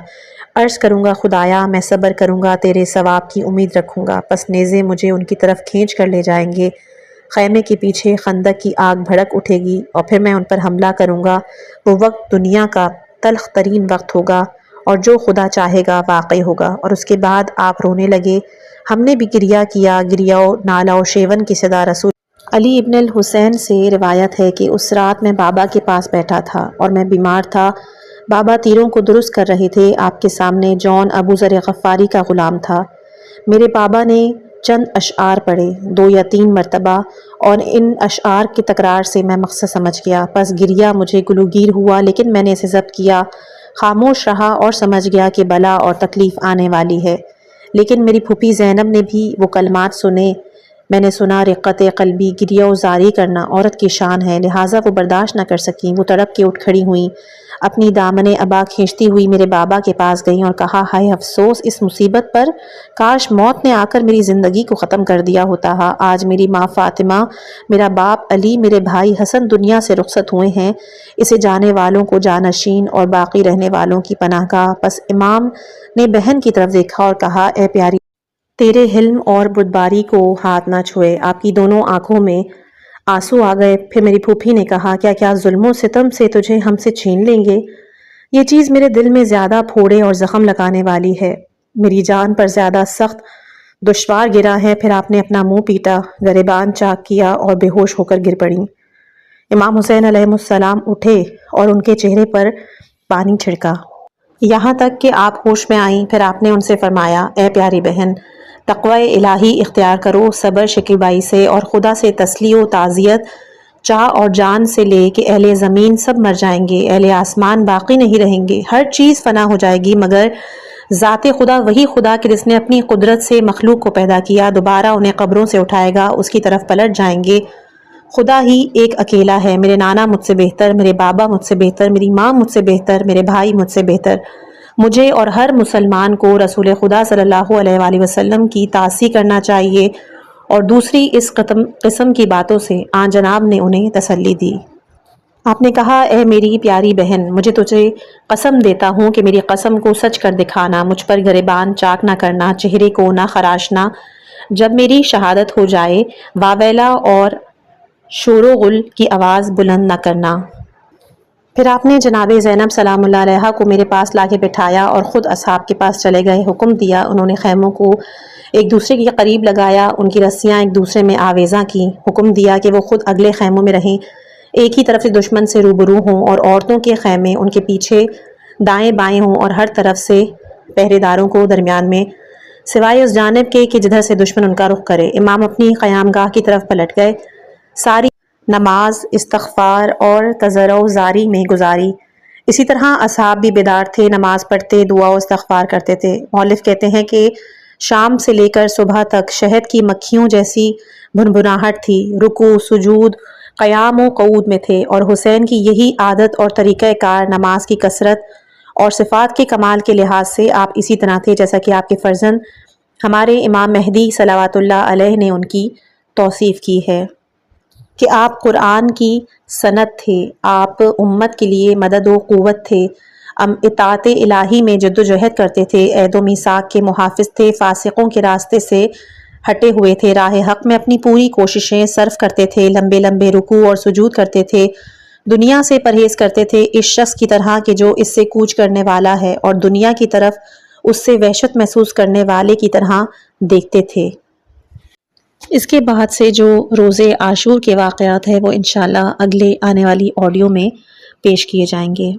[SPEAKER 1] عرض کروں گا خدایا میں صبر کروں گا، تیرے ثواب کی امید رکھوں گا، پس نیزے مجھے ان کی طرف کھینچ کر لے جائیں گے۔ خیمے کے پیچھے خندق کی آگ بھڑک اٹھے گی اور پھر میں ان پر حملہ کروں گا۔ وہ وقت دنیا کا تلخ ترین وقت ہوگا اور جو خدا چاہے گا واقع ہوگا۔ اور اس کے بعد آپ رونے لگے۔ ہم نے بھی گریہ کیا، گریہ و نالہ و شیون کی صدا رسول علی ابن الحسین سے روایت ہے کہ اس رات میں بابا کے پاس بیٹھا تھا اور میں بیمار تھا۔ بابا تیروں کو درست کر رہے تھے، آپ کے سامنے جون ابو ذر غفاری کا غلام تھا۔ میرے بابا نے چند اشعار پڑھے 2 یا 3 مرتبہ، اور ان اشعار کی تکرار سے میں مقصد سمجھ گیا، پس گریہ مجھے گلوگیر ہوا، لیکن میں نے اسے ضبط کیا، خاموش رہا اور سمجھ گیا کہ بلا اور تکلیف آنے والی ہے۔ لیکن میری پھوپھی زینب نے بھی وہ کلمات سنے۔ میں نے سنا رقت قلبی، گریہ و زاری کرنا عورت کی شان ہے، لہٰذا وہ برداشت نہ کر سکیں، وہ تڑپ کے اٹھ کھڑی ہوئیں، اپنی دامن ابا کھینچتی ہوئی میرے بابا کے پاس گئیں اور کہا ہائے افسوس اس مصیبت پر، کاش موت نے آ کر میری زندگی کو ختم کر دیا ہوتا۔ آج میری ماں فاطمہ، میرا باپ علی، میرے بھائی حسن دنیا سے رخصت ہوئے ہیں، اسے جانے والوں کو جانشین اور باقی رہنے والوں کی پناہ گاہ۔ پس امام نے بہن کی طرف دیکھا اور کہا اے پیاری، تیرے حلم اور بردباری کو ہاتھ نہ چھوئے۔ آپ کی دونوں آنکھوں میں آنسو آ گئے۔ پھر میری پھوپھی نے کہا کیا ظلم و ستم سے تجھے ہم سے چھین لیں گے؟ یہ چیز میرے دل میں زیادہ پھوڑے اور زخم لگانے والی ہے، میری جان پر زیادہ سخت دشوار گرا ہے۔ پھر آپ نے اپنا منہ پیٹا، گریبان چاک کیا اور بے ہوش ہو کر گر پڑیں۔ امام حسین علیہ السلام اٹھے اور ان کے چہرے پر پانی چھڑکا، یہاں تک کہ آپ ہوش میں آئیں۔ پھر آپ نے ان سے فرمایا اے پیاری بہن، تقوی الہی اختیار کرو، صبر شکیبائی سے اور خدا سے تسلی و تعزیت چاہ اور جان سے لے کہ اہل زمین سب مر جائیں گے، اہل آسمان باقی نہیں رہیں گے، ہر چیز فنا ہو جائے گی مگر ذات خدا، وہی خدا کہ جس نے اپنی قدرت سے مخلوق کو پیدا کیا، دوبارہ انہیں قبروں سے اٹھائے گا، اس کی طرف پلٹ جائیں گے۔ خدا ہی ایک اکیلا ہے، میرے نانا مجھ سے بہتر، میرے بابا مجھ سے بہتر، میری ماں مجھ سے بہتر، میرے بھائی مجھ سے بہتر۔ مجھے اور ہر مسلمان کو رسول خدا صلی اللہ علیہ وآلہ وسلم کی تعصی کرنا چاہیے، اور دوسری اس قسم کی باتوں سے آن جناب نے انہیں تسلی دی۔ آپ نے کہا اے میری پیاری بہن، مجھے تجھے قسم دیتا ہوں کہ میری قسم کو سچ کر دکھانا، مجھ پر گریبان چاک نہ کرنا، چہرے کو نہ خراشنا، جب میری شہادت ہو جائے واویلا اور شور و غل کی آواز بلند نہ کرنا۔ پھر آپ نے جناب زینب سلام اللہ علیہا کو میرے پاس لا کے بٹھایا اور خود اصحاب کے پاس چلے گئے۔ حکم دیا، انہوں نے خیموں کو ایک دوسرے کے قریب لگایا، ان کی رسیاں ایک دوسرے میں آویزاں کیں۔ حکم دیا کہ وہ خود اگلے خیموں میں رہیں۔ ایک ہی طرف سے دشمن سے روبرو ہوں اور عورتوں کے خیمے ان کے پیچھے دائیں بائیں ہوں اور ہر طرف سے پہرے داروں کو درمیان میں، سوائے اس جانب کے کہ جدھر سے دشمن ان کا رخ کرے۔ امام اپنی قیام گاہ کی طرف پلٹ گئے، ساری نماز استغفار اور تضرع و زاری میں گزاری۔ اسی طرح اصحاب بھی بیدار تھے، نماز پڑھتے، دعا و استغفار کرتے تھے۔ مؤلف کہتے ہیں کہ شام سے لے کر صبح تک شہد کی مکھیوں جیسی بھنبھناہٹ تھی، رکوع، سجود، قیام و قعود میں تھے، اور حسین کی یہی عادت اور طریقہ کار، نماز کی کثرت اور صفات کے کمال کے لحاظ سے آپ اسی طرح تھے جیسا کہ آپ کے فرزند ہمارے امام مہدی صلوات اللہ علیہ نے ان کی توصیف کی ہے کہ آپ قرآن کی سند تھے، آپ امت کے لیے مدد و قوت تھے، اطاعت الہی میں جد و جہد کرتے تھے، عہد و میثاق کے محافظ تھے، فاسقوں کے راستے سے ہٹے ہوئے تھے، راہ حق میں اپنی پوری کوششیں صرف کرتے تھے، لمبے لمبے رکوع اور سجود کرتے تھے، دنیا سے پرہیز کرتے تھے اس شخص کی طرح کہ جو اس سے کوچ کرنے والا ہے، اور دنیا کی طرف اس سے وحشت محسوس کرنے والے کی طرح دیکھتے تھے۔ اس کے بعد سے جو روزے عاشور کے واقعات ہیں وہ انشاءاللہ اگلے آنے والی آڈیو میں پیش کیے جائیں گے۔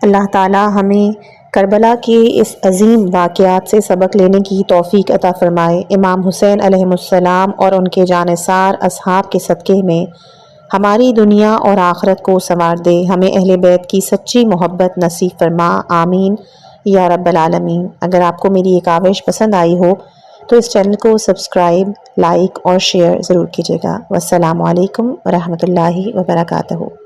[SPEAKER 1] اللہ تعالی ہمیں کربلا کے اس عظیم واقعات سے سبق لینے کی توفیق عطا فرمائے۔ امام حسین علیہ السلام اور ان کے جانثار اصحاب کے صدقے میں ہماری دنیا اور آخرت کو سنوار دے، ہمیں اہل بیت کی سچی محبت نصیب فرما، آمین یا رب العالمین۔ اگر آپ کو میری یہ کاوش پسند آئی ہو تو اس چینل کو سبسکرائب، لائک اور شیئر ضرور کیجیے گا۔ والسلام علیکم ورحمۃ اللہ وبرکاتہ۔